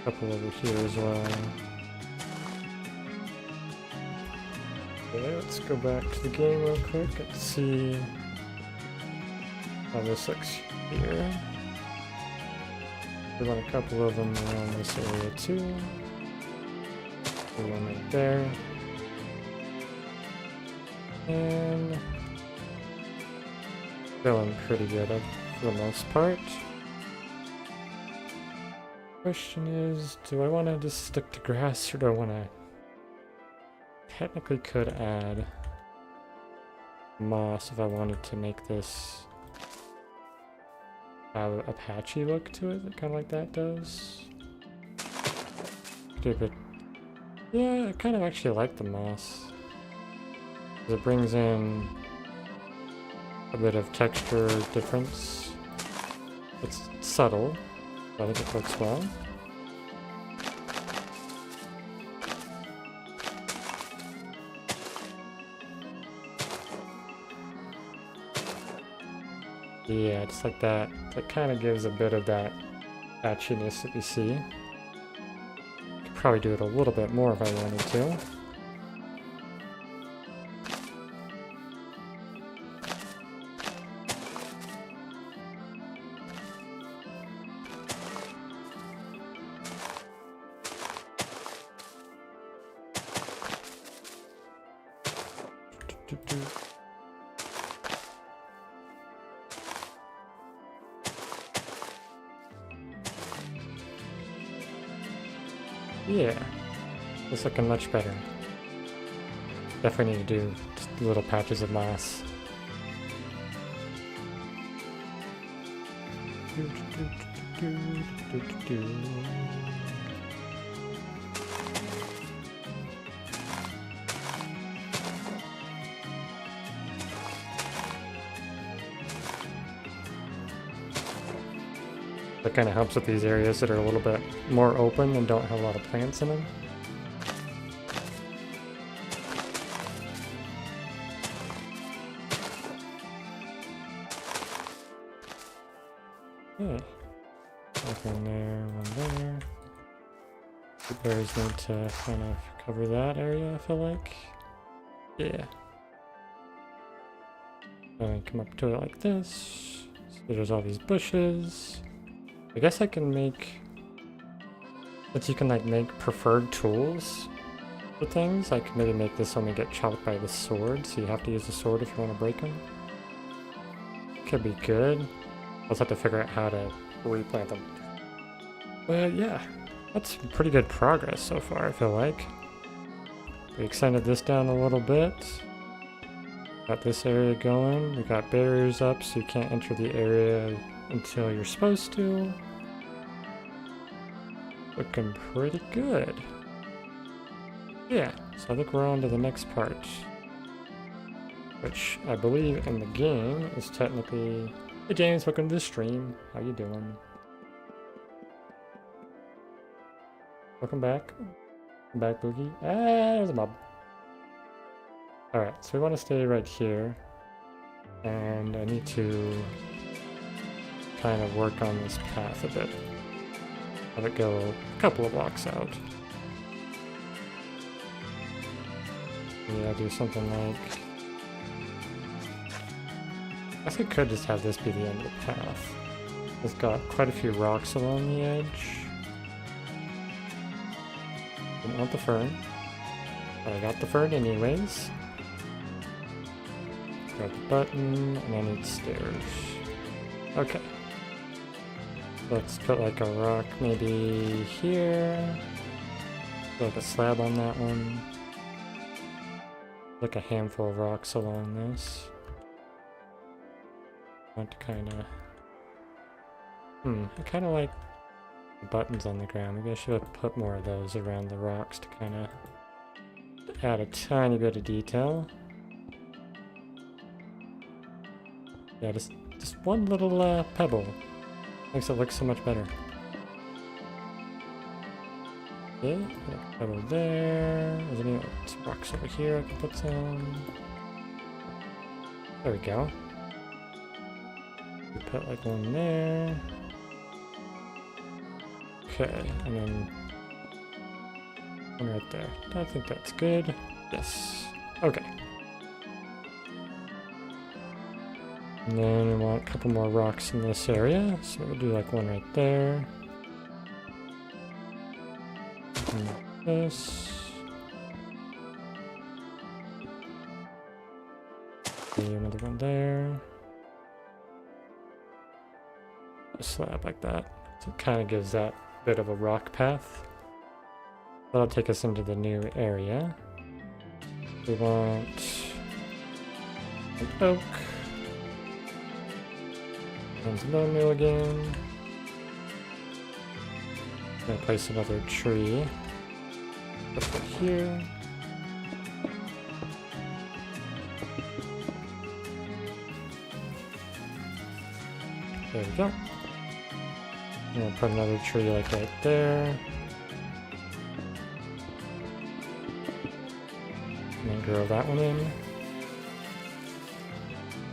A couple over here as well. Okay, let's go back to the game real quick and see how this looks here. We want a couple of them around this area too. One right there. And feeling pretty good for the most part. Question is, do I want to just stick to grass or do I want to... Technically could add moss if I wanted to make this have a patchy look to it, kind of like that does. Do a bit... Yeah, I kind of actually like the moss. It brings in a bit of texture difference. It's subtle, but I think it works well. Yeah, just like that. That kind of gives a bit of that patchiness that you see. Could probably do it a little bit more if I wanted to. Yeah, it's looking much better. Definitely need to do just little patches of moss. That kind of helps with these areas that are a little bit more open and don't have a lot of plants in them. Okay. One there, one there. The berries need to kind of cover that area, I feel like. Yeah. And come up to it like this. So there's all these bushes. I guess I can make, since you can like make preferred tools for things, I can maybe make this only get chopped by the sword, so you have to use the sword if you want to break them. Could be good. I'll just have to figure out how to replant them. But yeah, that's pretty good progress so far, I feel like. We extended this down a little bit. Got this area going. We got barriers up so you can't enter the area until you're supposed to. Looking pretty good. Yeah, so I think we're on to the next part. Which I believe in the game is technically... Hey James, welcome to the stream. How you doing? Welcome back. Welcome back, Boogie. Ah, there's a mob. Alright, so we want to stay right here. And I need to kind of work on this path a bit. Have it go a couple of blocks out. Yeah, do something like... I guess I could just have this be the end of the path. It's got quite a few rocks along the edge. Didn't want the fern, but I got the fern anyways. Got the button, and I need stairs. Okay. Let's put like a rock maybe here. Put like a slab on that one. Like a handful of rocks along this. I want to kind of... I kind of like the buttons on the ground. Maybe I should have put more of those around the rocks to kind of add a tiny bit of detail. Yeah, just one little pebble makes it look so much better. Okay, put a pebble there. Is there any rocks over here I can put some? There we go. We put like one there. Okay, and then one right there. I think that's good. Yes. Okay. And then we want a couple more rocks in this area, so we'll do like one right there. And like this. Okay, another one there. A slab like that. So it kind of gives that bit of a rock path. That'll take us into the new area. We want an oak. And some bone meal again. Gonna place another tree. Put it here. There we go. I'm gonna put another tree like right there. And then grow that one in.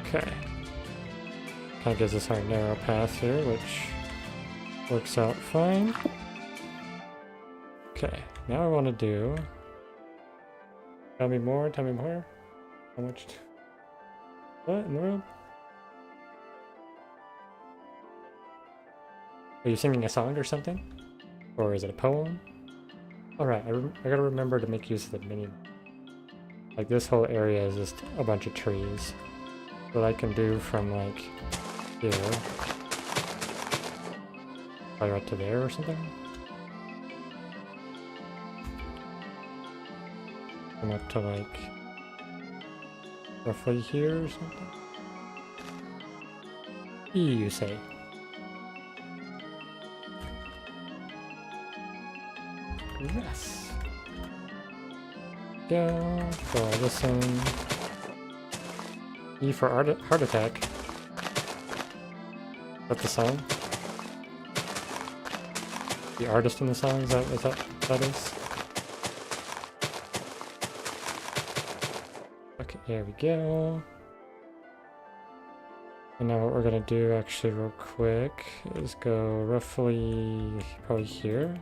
Okay. Kind of gives us our narrow path here, which works out fine. Okay, now I want to do... Tell me more, tell me more. How much... What in the world? Are you singing a song or something? Or is it a poem? Alright, I gotta remember to make use of the mini... Like this whole area is just a bunch of trees. What I can do from like here, probably right to there or something. Come up to like roughly here or something. You say. Yes. Go. So I'll listen. E for heart attack. That's the song? The artist in the song, is that what that is? Okay, there we go. And now what we're gonna do actually real quick is go roughly probably here.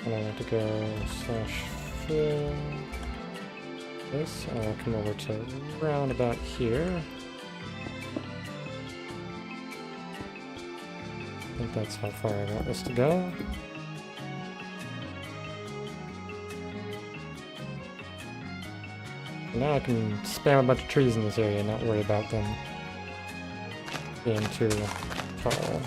And I want to go / fill this, and I'll come over to round about here. I think that's how far I want this to go. Now I can spam a bunch of trees in this area and not worry about them being too tall.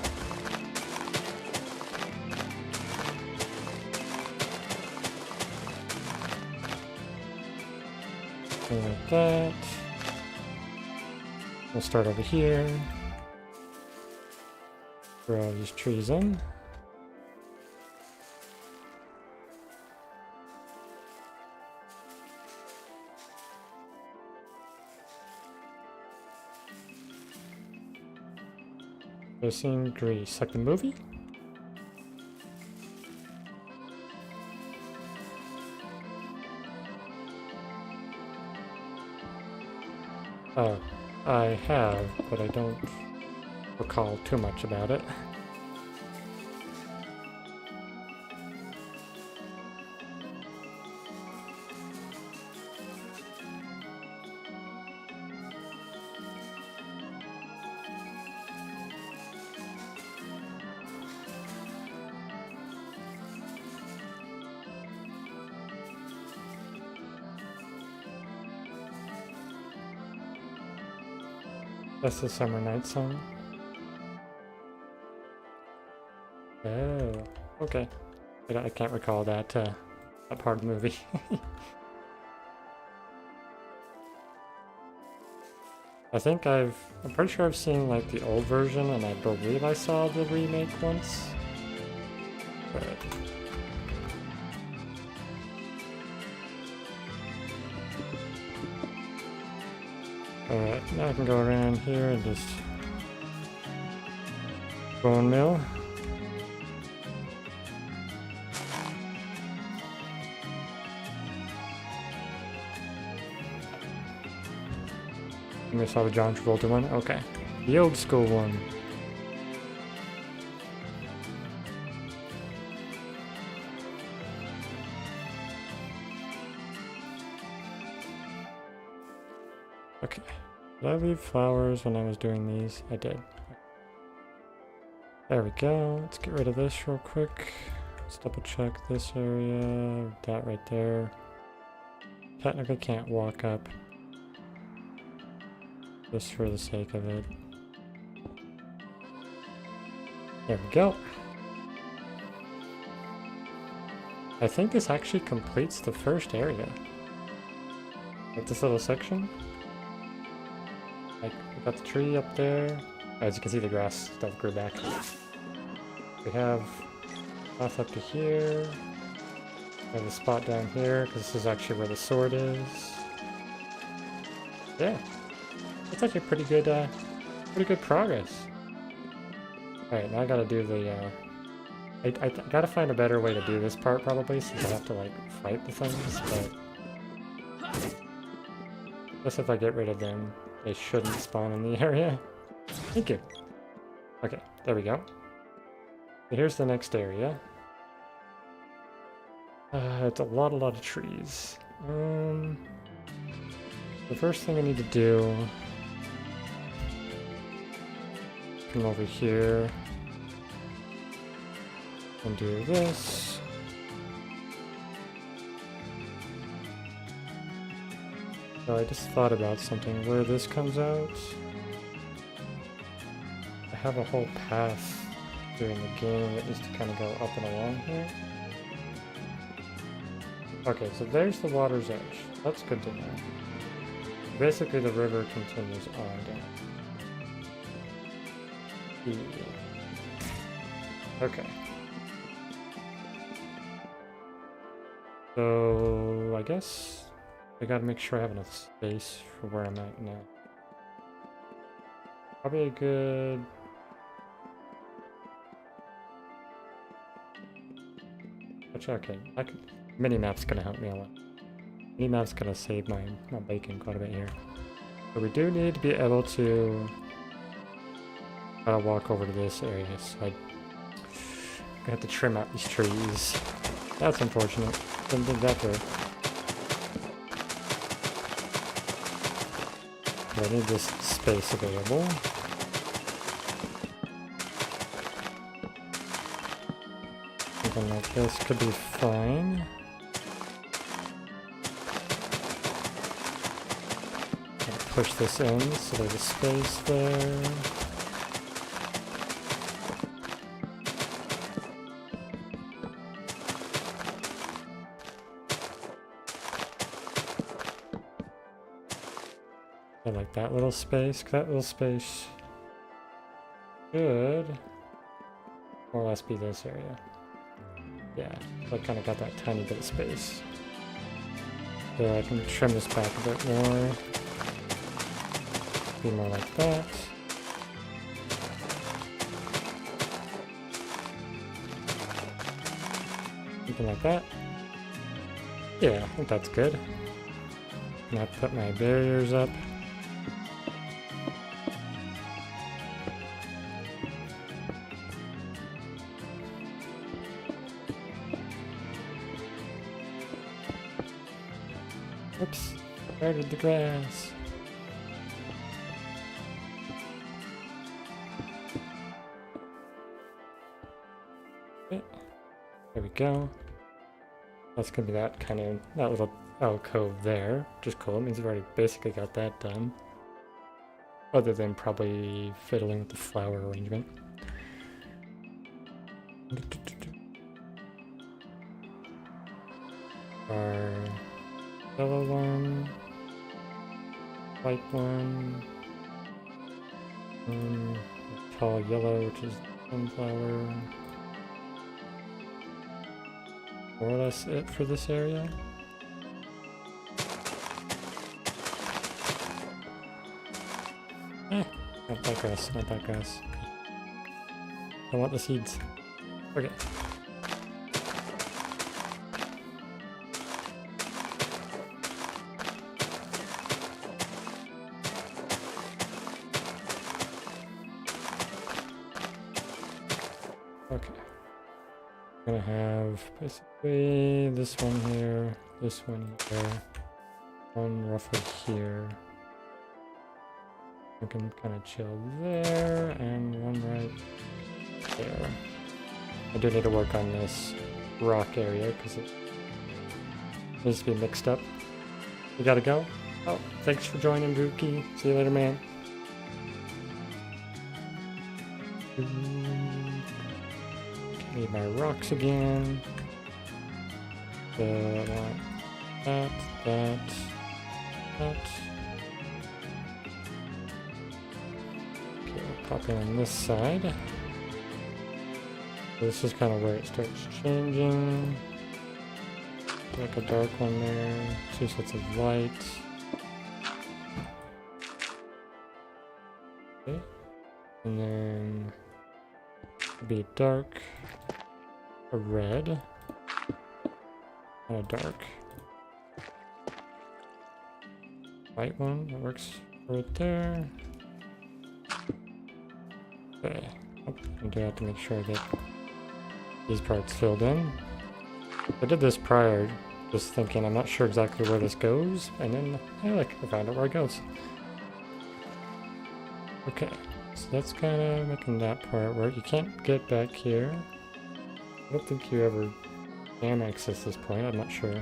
Like that. We'll start over here. Throw all these trees in. Missing Grease, like the movie? Oh, I have, but I don't recall too much about it. That's the Summer Night song. Oh, okay. I can't recall that that part of the movie. I'm pretty sure I've seen like the old version, and I believe I saw the remake once. But alright, now I can go around here and just bone mill. I saw the John Travolta one. Okay, the old school one. Okay, did I leave flowers when I was doing these? I did. There we go. Let's get rid of this real quick. Let's double check this area. That right there. Technically can't walk up. Just for the sake of it. There we go. I think this actually completes the first area. Like this little section. Like, we got the tree up there. As you can see, the grass stuff grew back. We have path up to here. We have a spot down here, because this is actually where the sword is. Yeah. That's actually pretty good progress. Alright, now I gotta do the, I gotta find a better way to do this part, probably, since I have to, like, fight the things, but I guess if I get rid of them, they shouldn't spawn in the area. Thank you. Okay, there we go. So here's the next area. It's a lot of trees. The first thing I need to do, come over here and do this. So I just thought about something where this comes out. I have a whole path during the game that needs to kind of go up and along here. Okay, so there's the water's edge. That's good to know. Basically, the river continues on down. Yeah. Okay. So I guess I gotta make sure I have enough space for where I'm at now. Probably a good... Okay, Minimap's gonna help me a lot. Minimap's gonna save my bacon quite a bit here. But we do need to be able to walk over to this area, so I have to trim out these trees. That's unfortunate. Didn't think that through. But I need this space available. Something like this could be fine. Push this in so there's a space there. I like that little space. That little space should more or less be this area. Yeah, so I kind of got that tiny bit of space. So I can trim this back a bit more. Be more like that. Something like that. Yeah, I think that's good. I'm gonna have to put my barriers up. Oops, started the grass. Okay, there we go. That's gonna be that little alcove there, which is cool. It means we've already basically got that done. Other than probably fiddling with the flower arrangement. Our yellow one, white one, tall yellow, which is sunflower. More or less it for this area. Not that grass, not that grass. I want the seeds. Okay. Okay. I'm gonna have basically this one here, this one here, one roughly here. I can kind of chill there, and one right there. I do need to work on this rock area because it needs to be mixed up. We gotta go. Oh, thanks for joining, Buki. See you later, man. Need my rocks again. I want that, that, that. Okay, we'll pop in on this side. This is kind of where it starts changing. Like a dark one there. 2 sets of light. Okay. And then it'll be dark. A red. And a dark. White one. That works right there. Okay. I do have to make sure that these parts filled in. I did this prior, just thinking I'm not sure exactly where this goes, and then hey look, I found out where it goes. Okay, so that's kind of making that part work. You can't get back here. I don't think you ever can access this point, I'm not sure.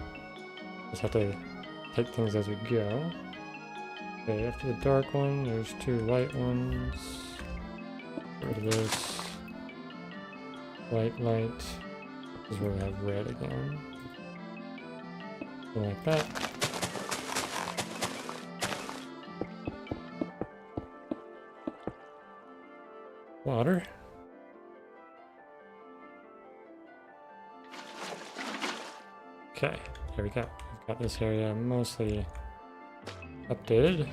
Just have to take things as we go. Okay, after the dark one, there's 2 light ones. Get rid of this. White light. This is where we have red again. Something like that. Water. Okay, here we go. We've got this area mostly updated.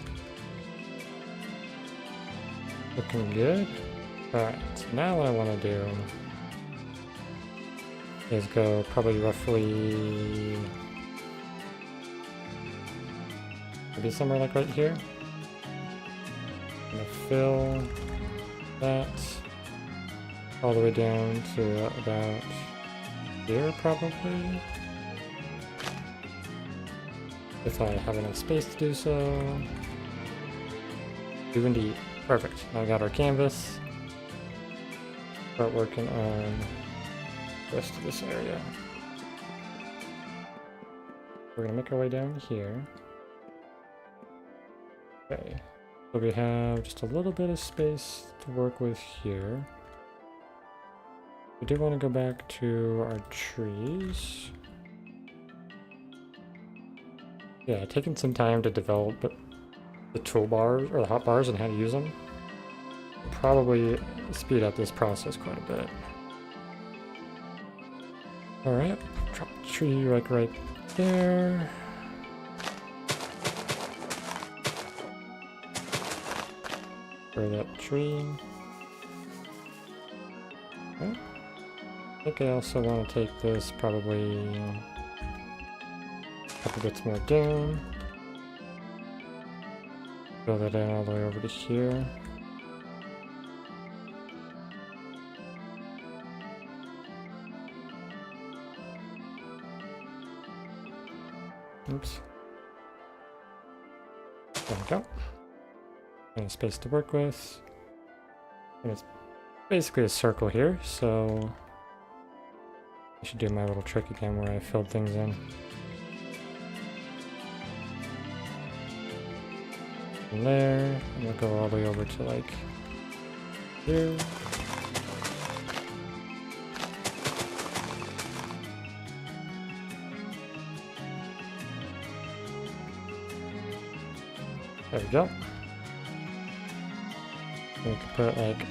Looking good. Alright, so now what I want to do is go probably roughly maybe somewhere like right here. I'm gonna fill that all the way down to about here probably. If I have enough space to do so. Do indeed. Perfect. Now we got our canvas. Start working on the rest of this area. We're gonna make our way down here. Okay. So we have just a little bit of space to work with here. We do want to go back to our trees. Yeah, taking some time to develop the toolbars or the hotbars and how to use them. Probably speed up this process quite a bit. Alright, drop the tree like right there. For that tree. Okay. I think I also want to take this probably a couple bits more down. Go that down all the way over to here. Oops. There we go. And space to work with. And it's basically a circle here, so I should do my little trick again where I filled things in. From there, and we'll go all the way over to like here. There we go. We can put like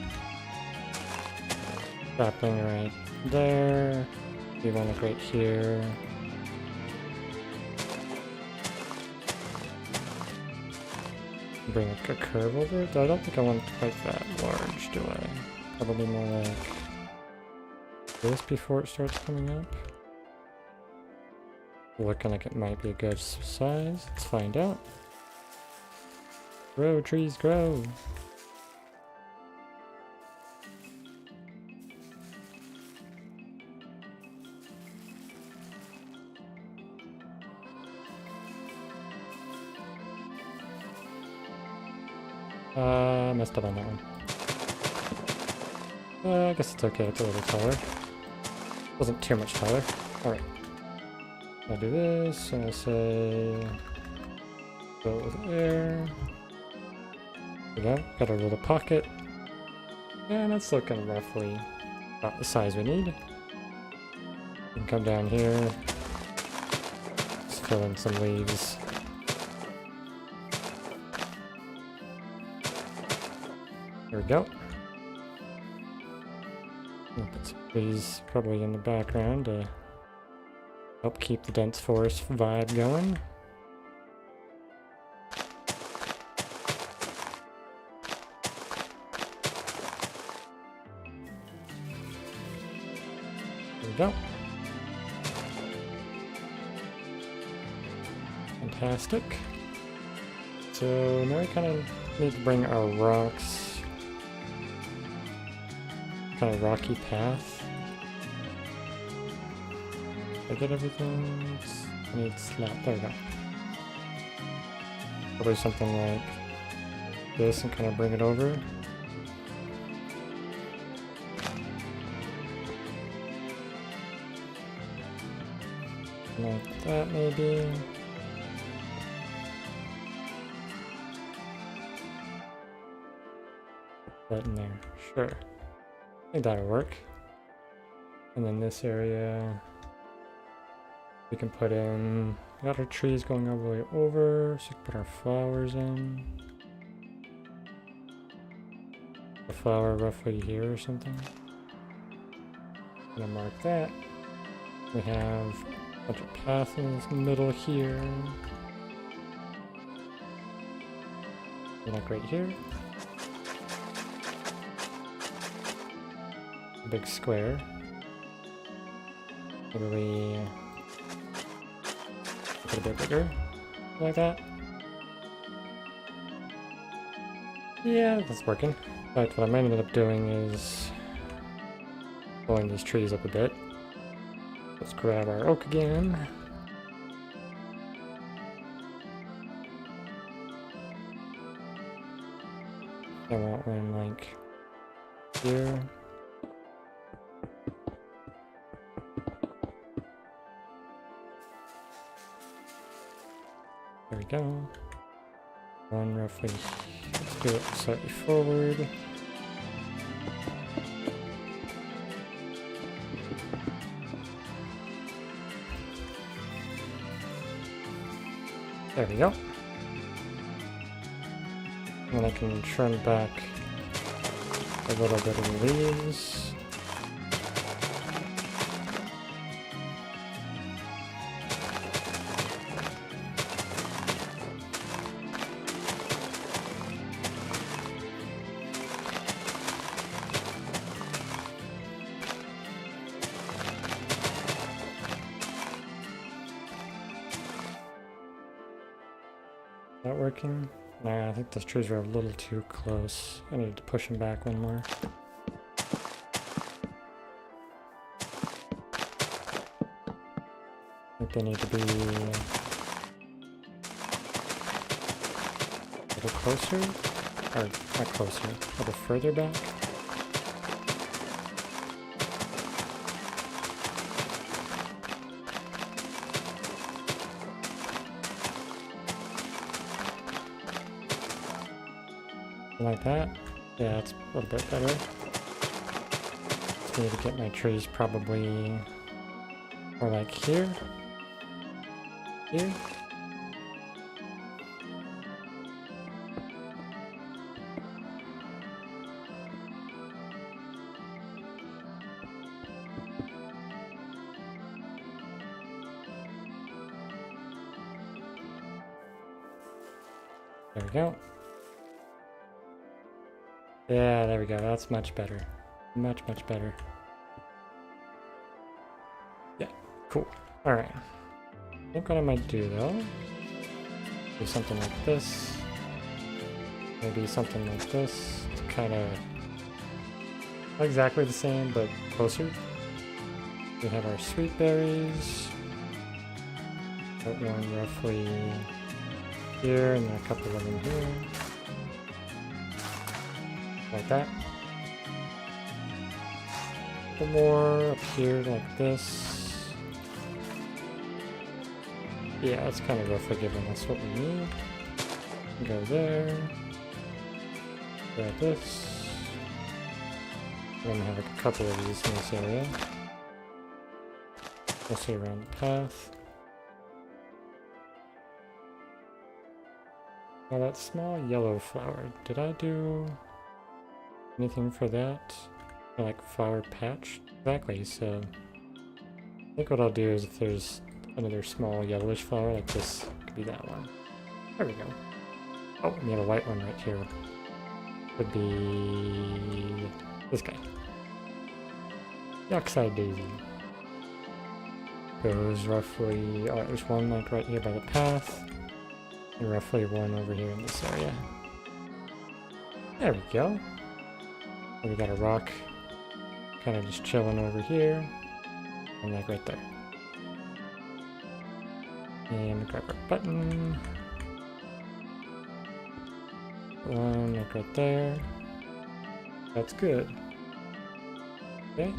sapling right there. We want it right here. Bring a curve over it. I don't think I want it quite that large, do I? Probably more like this before it starts coming up. Looking like it might be a good size. Let's find out. Grow, trees, grow. Messed up on that one. I guess it's okay, it's a little taller. Wasn't too much taller. Alright. I'll do this, and I say... go with air. There we go, got a little pocket. And that's looking roughly about the size we need. We can come down here. Just fill in some leaves. There we go. I'll put some trees probably in the background to help keep the dense forest vibe going. There we go. Fantastic. So now we kind of need to bring our rocks kind of rocky path. Did I get everything? I need slap. There we go. Probably something like this and kind of bring it over. Like that maybe. Right in there. Sure. I think that'll work. And then this area we can put in, we got our trees going all the way over, so we can put our flowers in. A flower roughly here or something. Gonna mark that. We have a bunch of paths in this middle here. Like right here. Big square. Maybe we make it a bit bigger, like that. Yeah, that's working. In fact, what I might end up doing is pulling these trees up a bit. Let's grab our oak again. I want one like here. There we go. One roughly. Let's do it slightly forward. There we go. And I can trim back a little bit of the leaves. Not working? Nah, I think those trees are a little too close. I need to push them back one more. I think they need to be little closer, or not closer, a little further back. Like that. Yeah, that's a little bit better. Just need to get my trees probably more like here. Here. There we go. Yeah, there we go. That's much better. Much, much better. Yeah, cool. Alright. I think what I might do though, do something like this. Maybe something like this to kind of, not exactly the same, but closer. We have our sweet berries. Put one roughly here and then a couple of them here. Like that. A couple more up here like this. Yeah, that's kind of roughly giving us what we need. Go there. Grab this. We're gonna have a couple of these in this area. Mostly around the path. Now that small yellow flower, did I do anything for that? Or like flower patch? Exactly, so I think what I'll do is if there's another small yellowish flower like this, could be that one. There we go. Oh, we have a white one right here. Could be this guy. Yuckside daisy. Goes roughly, oh, there's one like right here by the path. And roughly one over here in this area. There we go. And we got a rock kind of just chilling over here. And like right there. And grab our button. One like right there. That's good. Okay.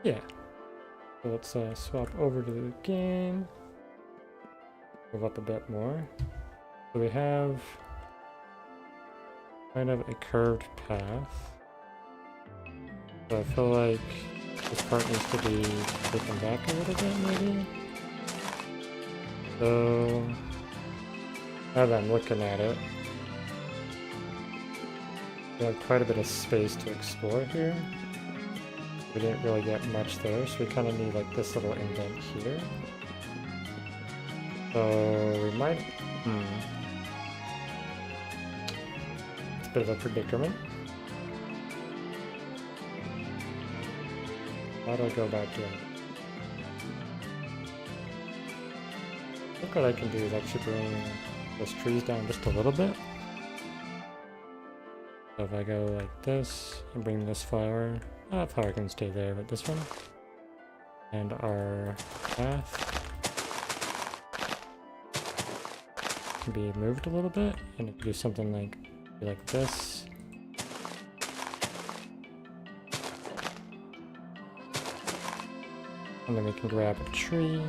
Yeah. So let's swap over to the game. Move up a bit more. So we have kind of a curved path. So I feel like this part needs to be taken back a little bit maybe. So now that I'm looking at it, we have quite a bit of space to explore here. We didn't really get much there, so we kind of need like this little indent here. So we might, it's a bit of a predicament. How do I go about doing it? I think what I can do is actually bring those trees down just a little bit. So if I go like this and bring this flower, that flower can stay there, but this one, and our path can be moved a little bit, and if we do something like this. And then we can grab a tree.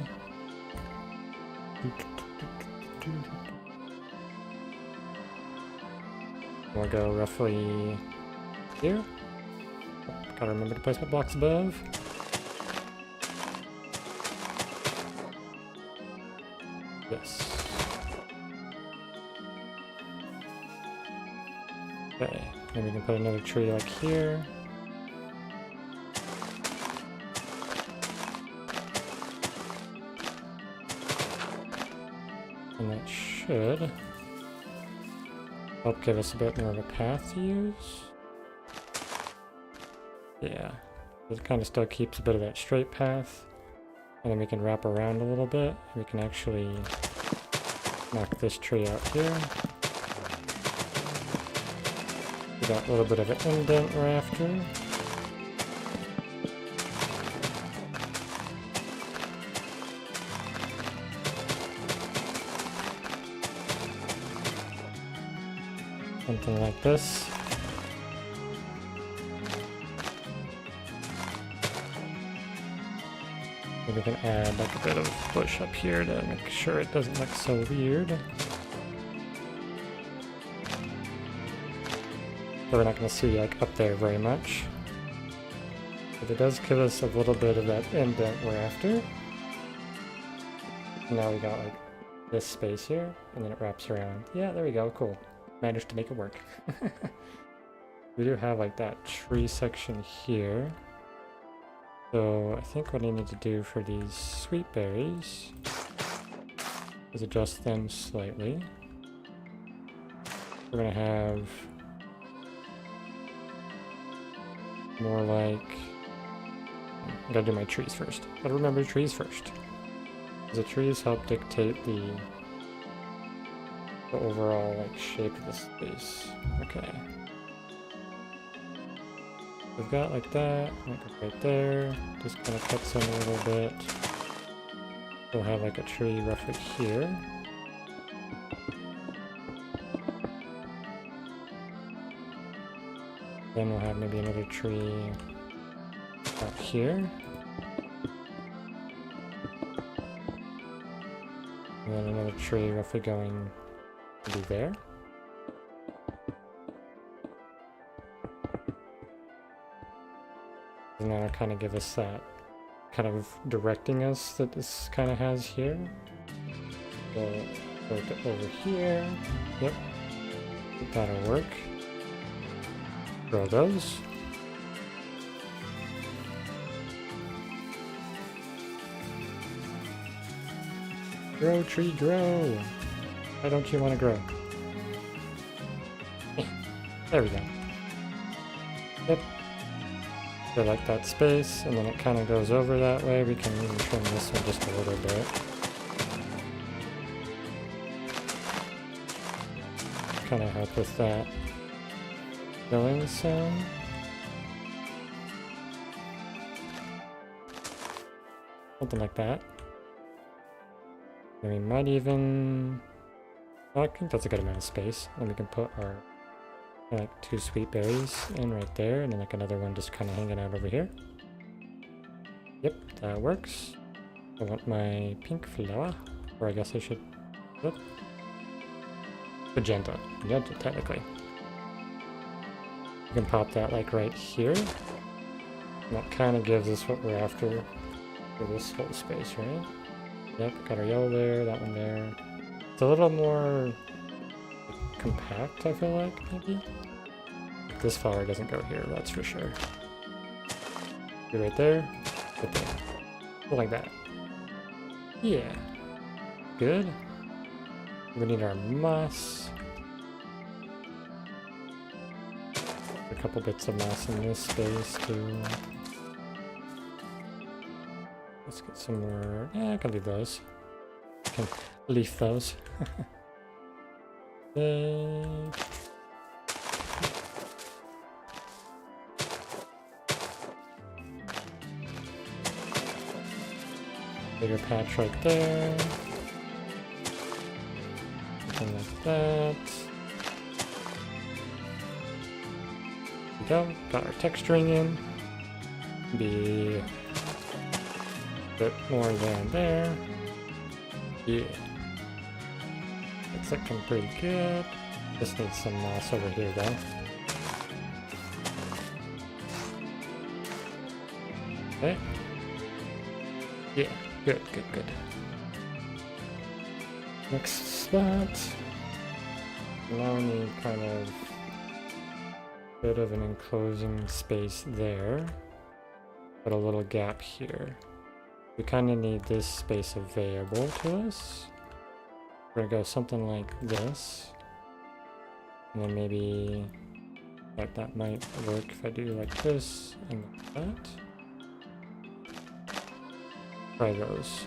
We'll go roughly here. Gotta remember to place my blocks above. Yes. Okay, then we can put another tree like here. And that should help give us a bit more of a path to use. Yeah, it kind of still keeps a bit of that straight path. And then we can wrap around a little bit. We can actually knock this tree out here. We got a little bit of an indent rafter. something like this. Maybe we can add like a bit of bush up here to make sure it doesn't look so weird. So we're not going to see like up there very much. But it does give us a little bit of that indent we're after. Now we got like this space here, and then it wraps around. Yeah, there we go, cool. Managed to make it work. We do have like that tree section here. So I think what I need to do for these sweet berries is adjust them slightly. We're gonna have more like, I gotta do my trees first. Gotta remember trees first. Because the trees help dictate the overall like shape of the space. Okay. We've got like that, like right there. Just kind of cut some a little bit. We'll have like a tree roughly here. Then we'll have maybe another tree out here. And then another tree roughly going maybe there. And that'll kind of give us that kind of directing us that this kind of has here. So go to over here. Yep. That'll work. Grow those. Grow, tree, grow. Why don't you want to grow? There we go. Yep. I like that space, and then it kind of goes over that way. We can even trim this one just a little bit. Kind of help with that filling sound. Something like that. And we might even... I think that's a good amount of space. And we can put our like 2 sweet berries in right there, and then like another one just kind of hanging out over here. Yep, that works. I want my pink flower, or I guess I should... Yep. Magenta. Magenta, technically. You can pop that like right here. And that kind of gives us what we're after for this whole space, right? Yep, got our yellow there, that one there. It's a little more compact, I feel like, maybe? This flower doesn't go here, that's for sure. Be right there, right there. Like that. Yeah. Good. We need our moss. A couple bits of moss in this space, too. Let's get some more. Yeah, I can leave those. I can leaf those. Bigger patch right there. Something like that. There we go. Got our texturing in. Be a bit more there and there. Yeah. It's looking pretty good. Just need some moss over here though. Okay. Yeah, good, good, good. Next spot. Now we need kind of a bit of an enclosing space there, but a little gap here. We kind of need this space available to us. We're gonna go something like this, and then maybe like that might work if I do like this and like that. Try those.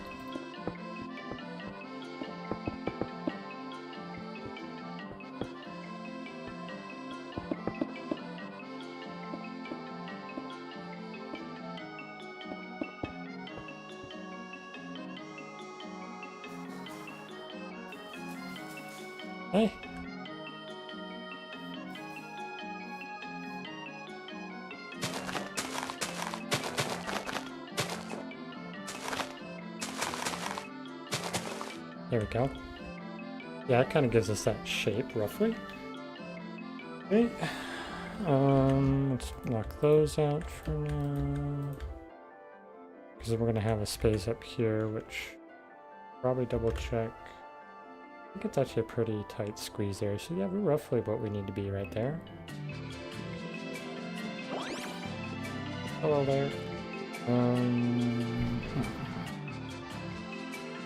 Hey. There we go. Yeah, it kind of gives us that shape, roughly. Okay. Let's knock those out for now. Because we're going to have a space up here, which probably double check. I think it's actually a pretty tight squeeze there. So yeah, we're roughly what we need to be right there. Hello there.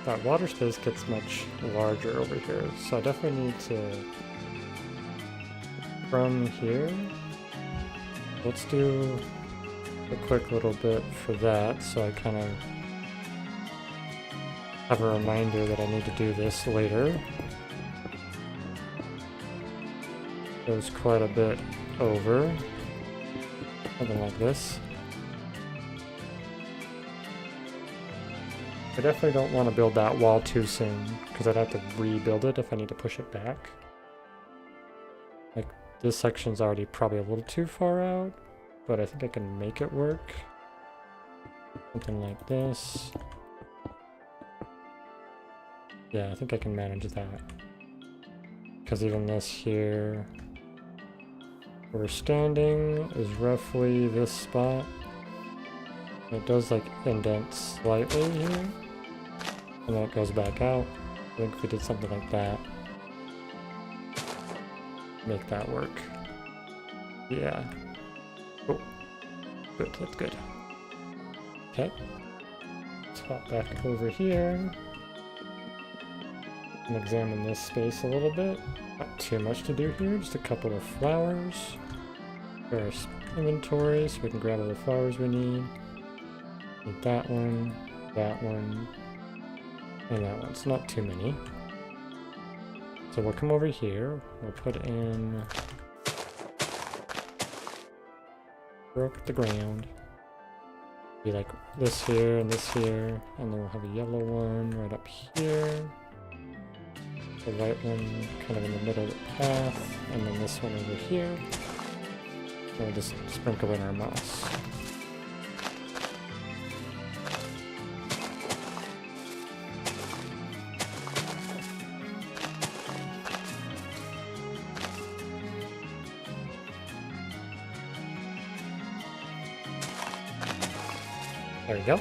That water space gets much larger over here, so I definitely need to, from here, let's do a quick little bit for that, so I kind of have a reminder that I need to do this later. Goes quite a bit over, something like this. I definitely don't want to build that wall too soon, because I'd have to rebuild it if I need to push it back. Like, this section's already probably a little too far out, but I think I can make it work. Something like this. Yeah, I think I can manage that. Because even this here, where we're standing, is roughly this spot. It does like indent slightly here. And then it goes back out. I think if we did something like that, make that work. Yeah. Oh, good, that's good. Okay. Let's hop back over here. And examine this space a little bit. Not too much to do here, just a couple of flowers. There's inventory, so we can grab all the flowers we need. Need that one, and that one. So not too many. So we'll come over here. We'll put in... Broke the ground. Be like this here and this here. And then we'll have a yellow one right up here. The white one kind of in the middle of the path. And then this one over here. And we'll just sprinkle in our moss. There we go.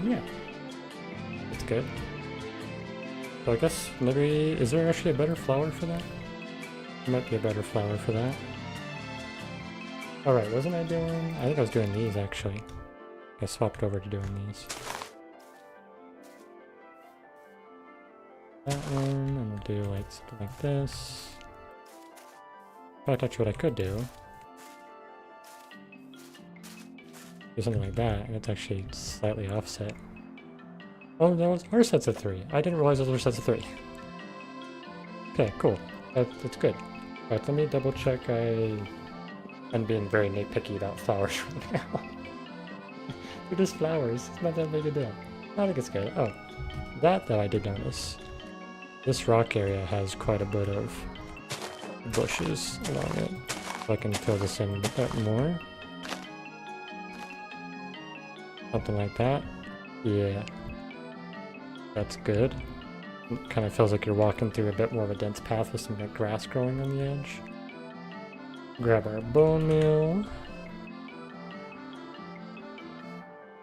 Yeah. That's good. So I guess maybe... Is there actually a better flower for that? There might be a better flower for that. Alright, wasn't I doing... I think I was doing these, actually. I swapped over to doing these. That one, and we'll do like something like this. In fact, that's what I could do. Do something like that, and it's actually slightly offset. Oh, those are sets of 3. I didn't realize those were sets of 3. Okay, cool. That's good. Alright, let me double check I'm being very nitpicky about flowers right now. They're just flowers. It's not that big a deal. I think it's good. Oh, that though I did notice. This rock area has quite a bit of bushes along it. So I can fill this in a bit more. Something like that. Yeah. That's good. It kind of feels like you're walking through a bit more of a dense path with some grass growing on the edge. Grab our bone meal.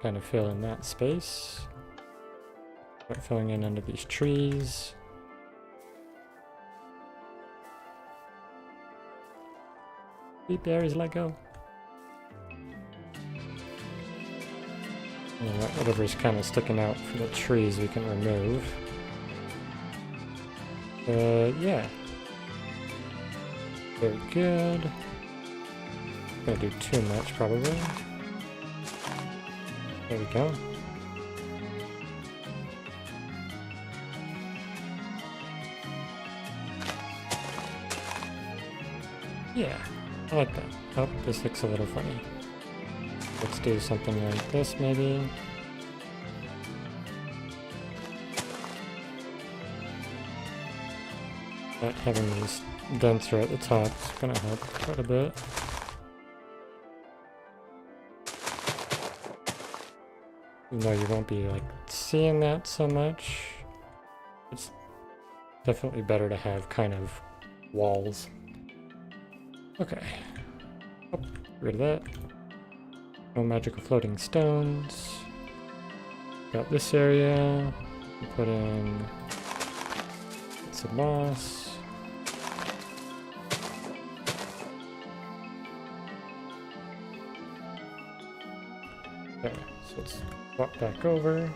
Kind of fill in that space. Start filling in under these trees. Sweet berries, let go. And whatever's kind of sticking out for the trees we can remove. Yeah. Very good. Not gonna do too much probably. There we go. Yeah, I like that. Oh, this looks a little funny. Let's do something like this, maybe. But having these dents right at the top is going to help quite a bit. Even though you won't be like seeing that so much, it's definitely better to have kind of walls. Okay. Oh, get rid of that. No magical floating stones. Got this area. Put in some moss. Okay, so let's walk back over.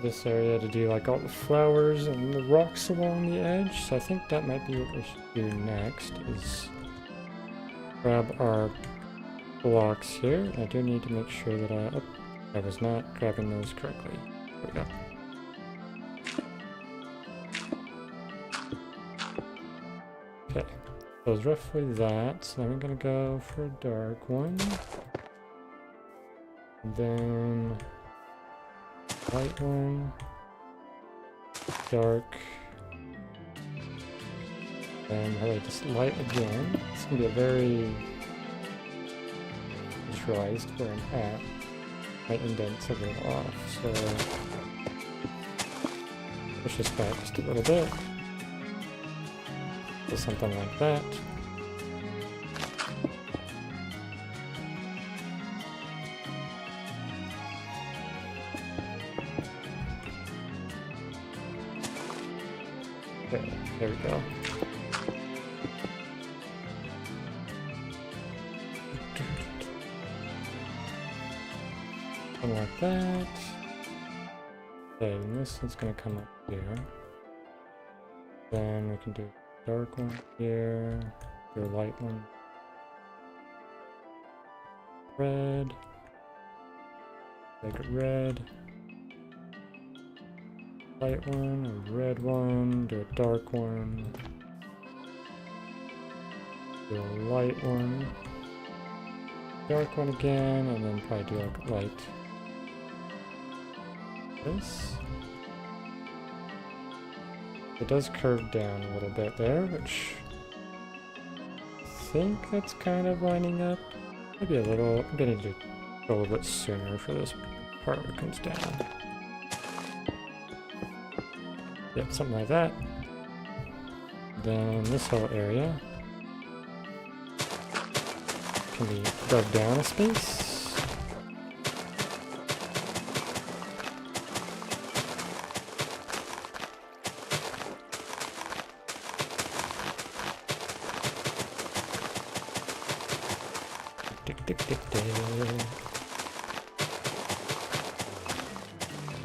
This area to do like all the flowers and the rocks along the edge. So I think that might be what we should do next, is grab our blocks here. I do need to make sure that I was not grabbing those correctly. There we go. Okay, so it's roughly that. So then we're gonna go for a dark one. And then light one. Dark. And probably just light again. It's gonna be a very visualized where I'm at. My indent's a little off, so push this back just a little bit. Do something like that. Okay, there we go. Something like that. Okay, and this one's gonna come up here. Then we can do a dark one here, do a light one. Red. Make it red. Light one, a red one, do a dark one. Do a light one. Dark one again, and then probably do like light. This. It does curve down a little bit there, which I think that's kind of lining up. Maybe a little. I'm gonna need to go a little bit sooner for this part where it comes down. Yep, something like that. Then this whole area can be dug down a space.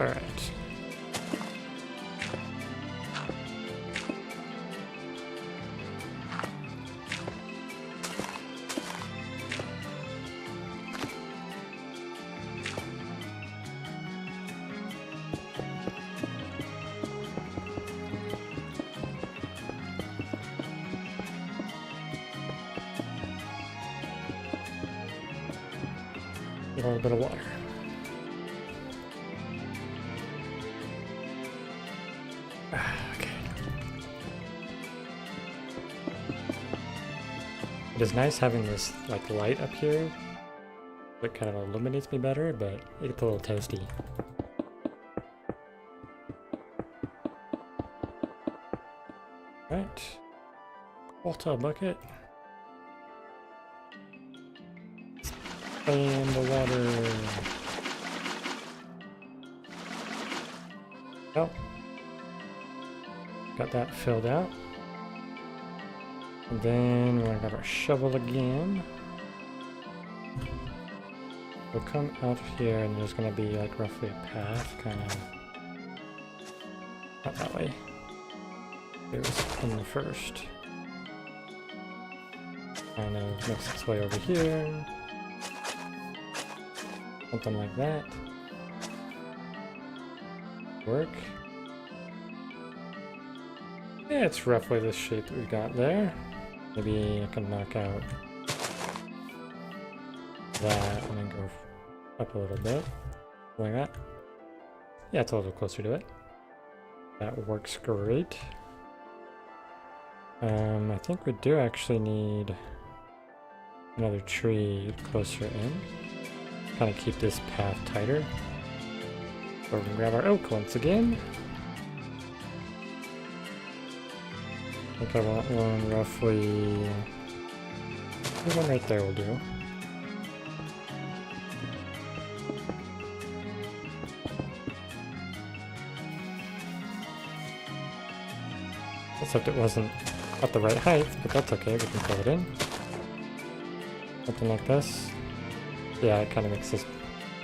All right. A little bit of water. Okay. It is nice having this like light up here. It kind of illuminates me better, but it gets a little toasty. Right. Water bucket. And the water. Oh. Got that filled out. And then we're gonna grab our shovel again. We'll come out here and there's gonna be like roughly a path, kind of. Not that way. It was in the first. Kind of makes its way over here. Something like that. Work. Yeah, it's roughly the shape that we got there. Maybe I can knock out that and then go up a little bit. Like that. Yeah, it's a little closer to it. That works great. I think we do actually need another tree closer in. kind of keep this path tighter. So we're gonna grab our oak once again. I think I want one roughly... one right there will do. Except it wasn't at the right height, but that's okay, we can fill it in. Something like this. Yeah, it kind of makes this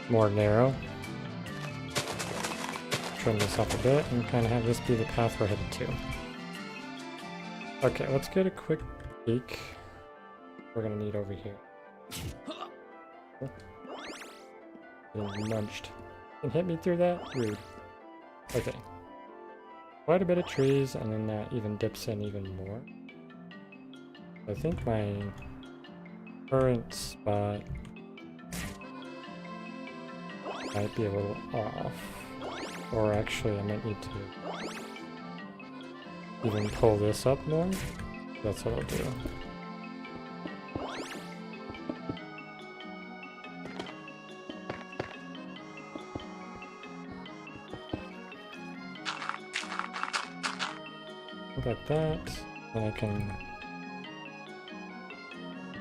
more narrow. Trim this up a bit and kind of have this be the path we're headed to. Okay, let's get a quick peek. We're gonna need over here. Getting munched. Can hit me through that? Rude. Okay. Quite a bit of trees, and then that even dips in even more. I think my current spot might be a little off. Or actually, I might need to even pull this up more. That's what I'll do. Like that, and I can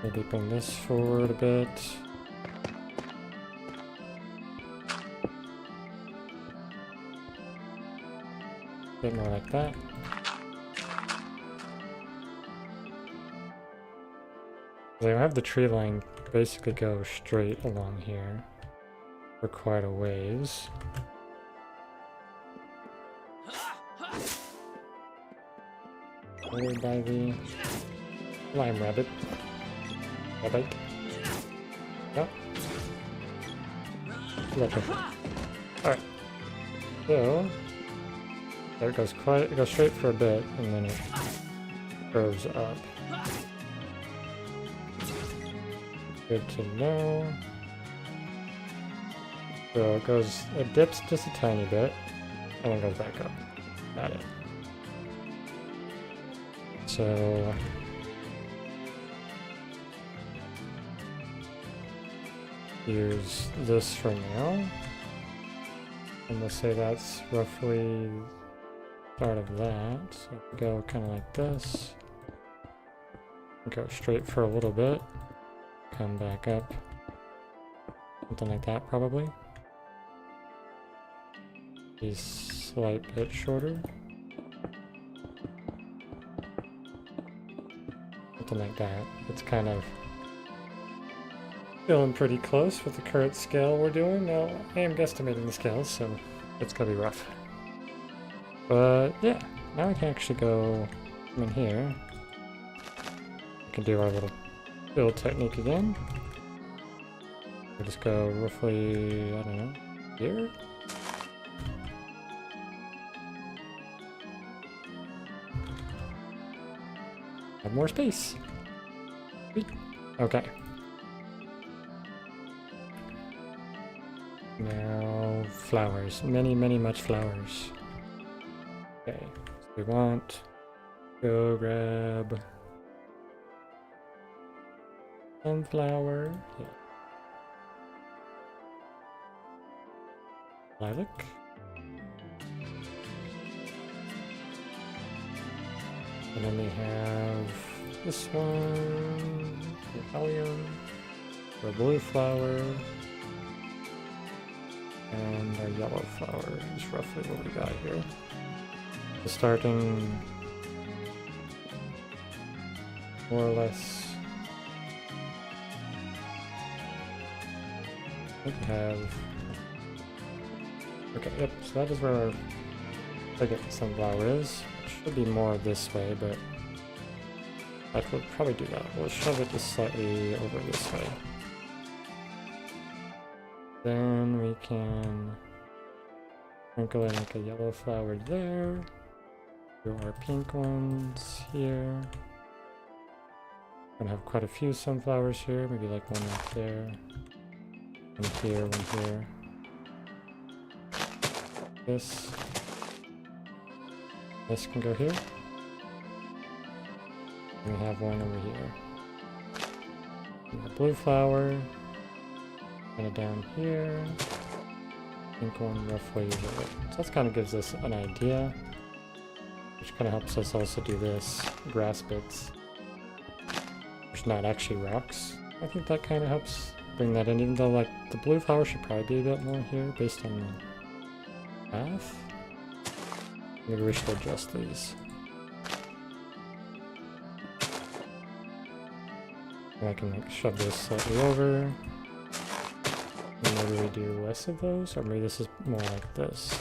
maybe bring this forward a bit. A bit more like that. I have the tree line basically go straight along here for quite a ways. Followed by the lime rabbit. Rabbit. Yep. Gotcha. Alright. So there it goes it goes straight for a bit and then it curves up. Good to know. So it dips just a tiny bit and then goes back up. Got it. So use this for now. And let's say that's roughly part of that. So go kind of like this. Go straight for a little bit. Come back up. Something like that probably. Be a slight bit shorter. Like that. It's kind of feeling pretty close with the current scale we're doing. Now, I am guesstimating the scales, so it's gonna be rough. But yeah, now we can actually go in here. We can do our little build technique again. We'll just go roughly, I don't know, here? Have more space. Sweet. Okay. Now flowers. Many, much flowers. Okay. So we want go grab sunflower. Yeah. Lilac. And then we have this one, the allium, the blue flower, and our yellow flower is roughly what we got here. So starting more or less, I think we have, okay, yep, so that is where our biggest sunflower is. Should be more this way, but I could probably do that. We'll shove it just slightly over this way. Then we can sprinkle in like a yellow flower there. Do our pink ones here. Gonna have quite a few sunflowers here, maybe like one right there. One here, one here. This can go here. And we have one over here. And the blue flower. kind of down here. I think one roughly there. So that kind of gives us an idea, which kind of helps us also do this grass bits, which are not actually rocks. I think that kind of helps bring that in, even though like the blue flower should probably be a bit more here based on the path. Maybe we should adjust these. I can like shove this slightly over. And maybe we do less of those, or maybe this is more like this.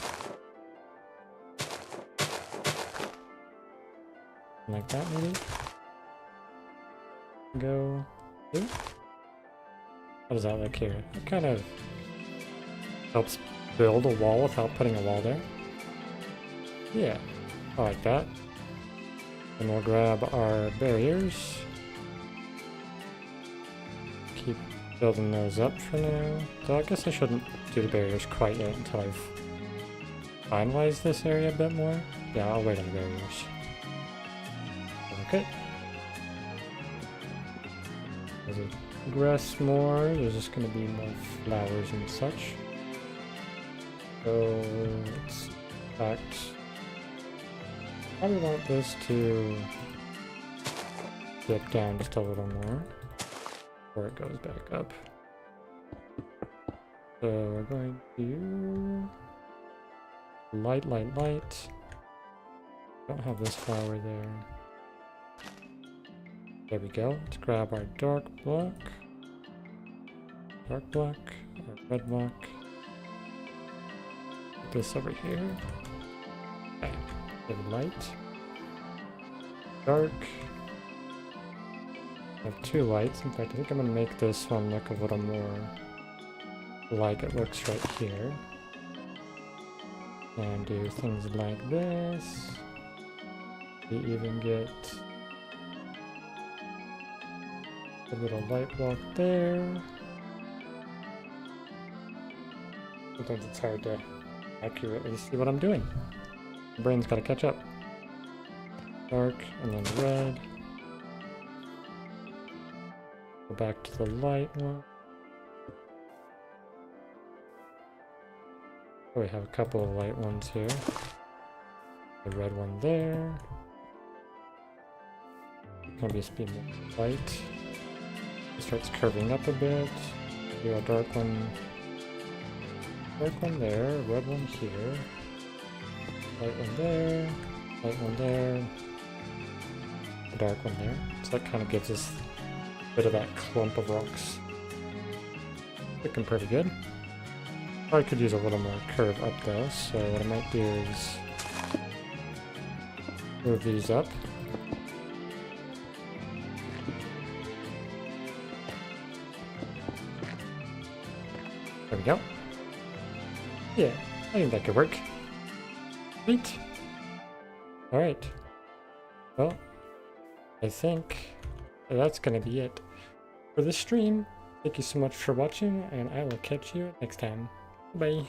Like that maybe? Go. Ooh. How does that look here? It kind of helps build a wall without putting a wall there. Yeah, I like that. And we'll grab our barriers. Keep building those up for now. So I guess I shouldn't do the barriers quite yet until I've finalized this area a bit more. Yeah, I'll wait on the barriers. Okay. As we progress more, there's just going to be more flowers and such. So let's fact. Probably want this to dip down just a little more before it goes back up. So we're going to light. Don't have this flower there. There we go. Let's grab our dark block, our red block. Put this over here. Okay. Light, dark. I have two lights. In fact, I think I'm gonna make this one look a little more like it looks right here. And do things like this. You even get a little light block there. Sometimes it's hard to accurately see what I'm doing. The brain's gotta catch up. Dark, and then red. Go back to the light one. Oh, we have a couple of light ones here. The red one there. Obviously more light. It starts curving up a bit. Do a dark one. Dark one there, red one here. Light one there, light one there, a dark one there. So that kind of gives us a bit of that clump of rocks. Looking pretty good. I could use a little more curve up though, so what I might do is move these up. There we go. Yeah, I think that could work. Sweet. Alright. Well, I think that's going to be it for this stream. Thank you so much for watching, and I will catch you next time. Bye.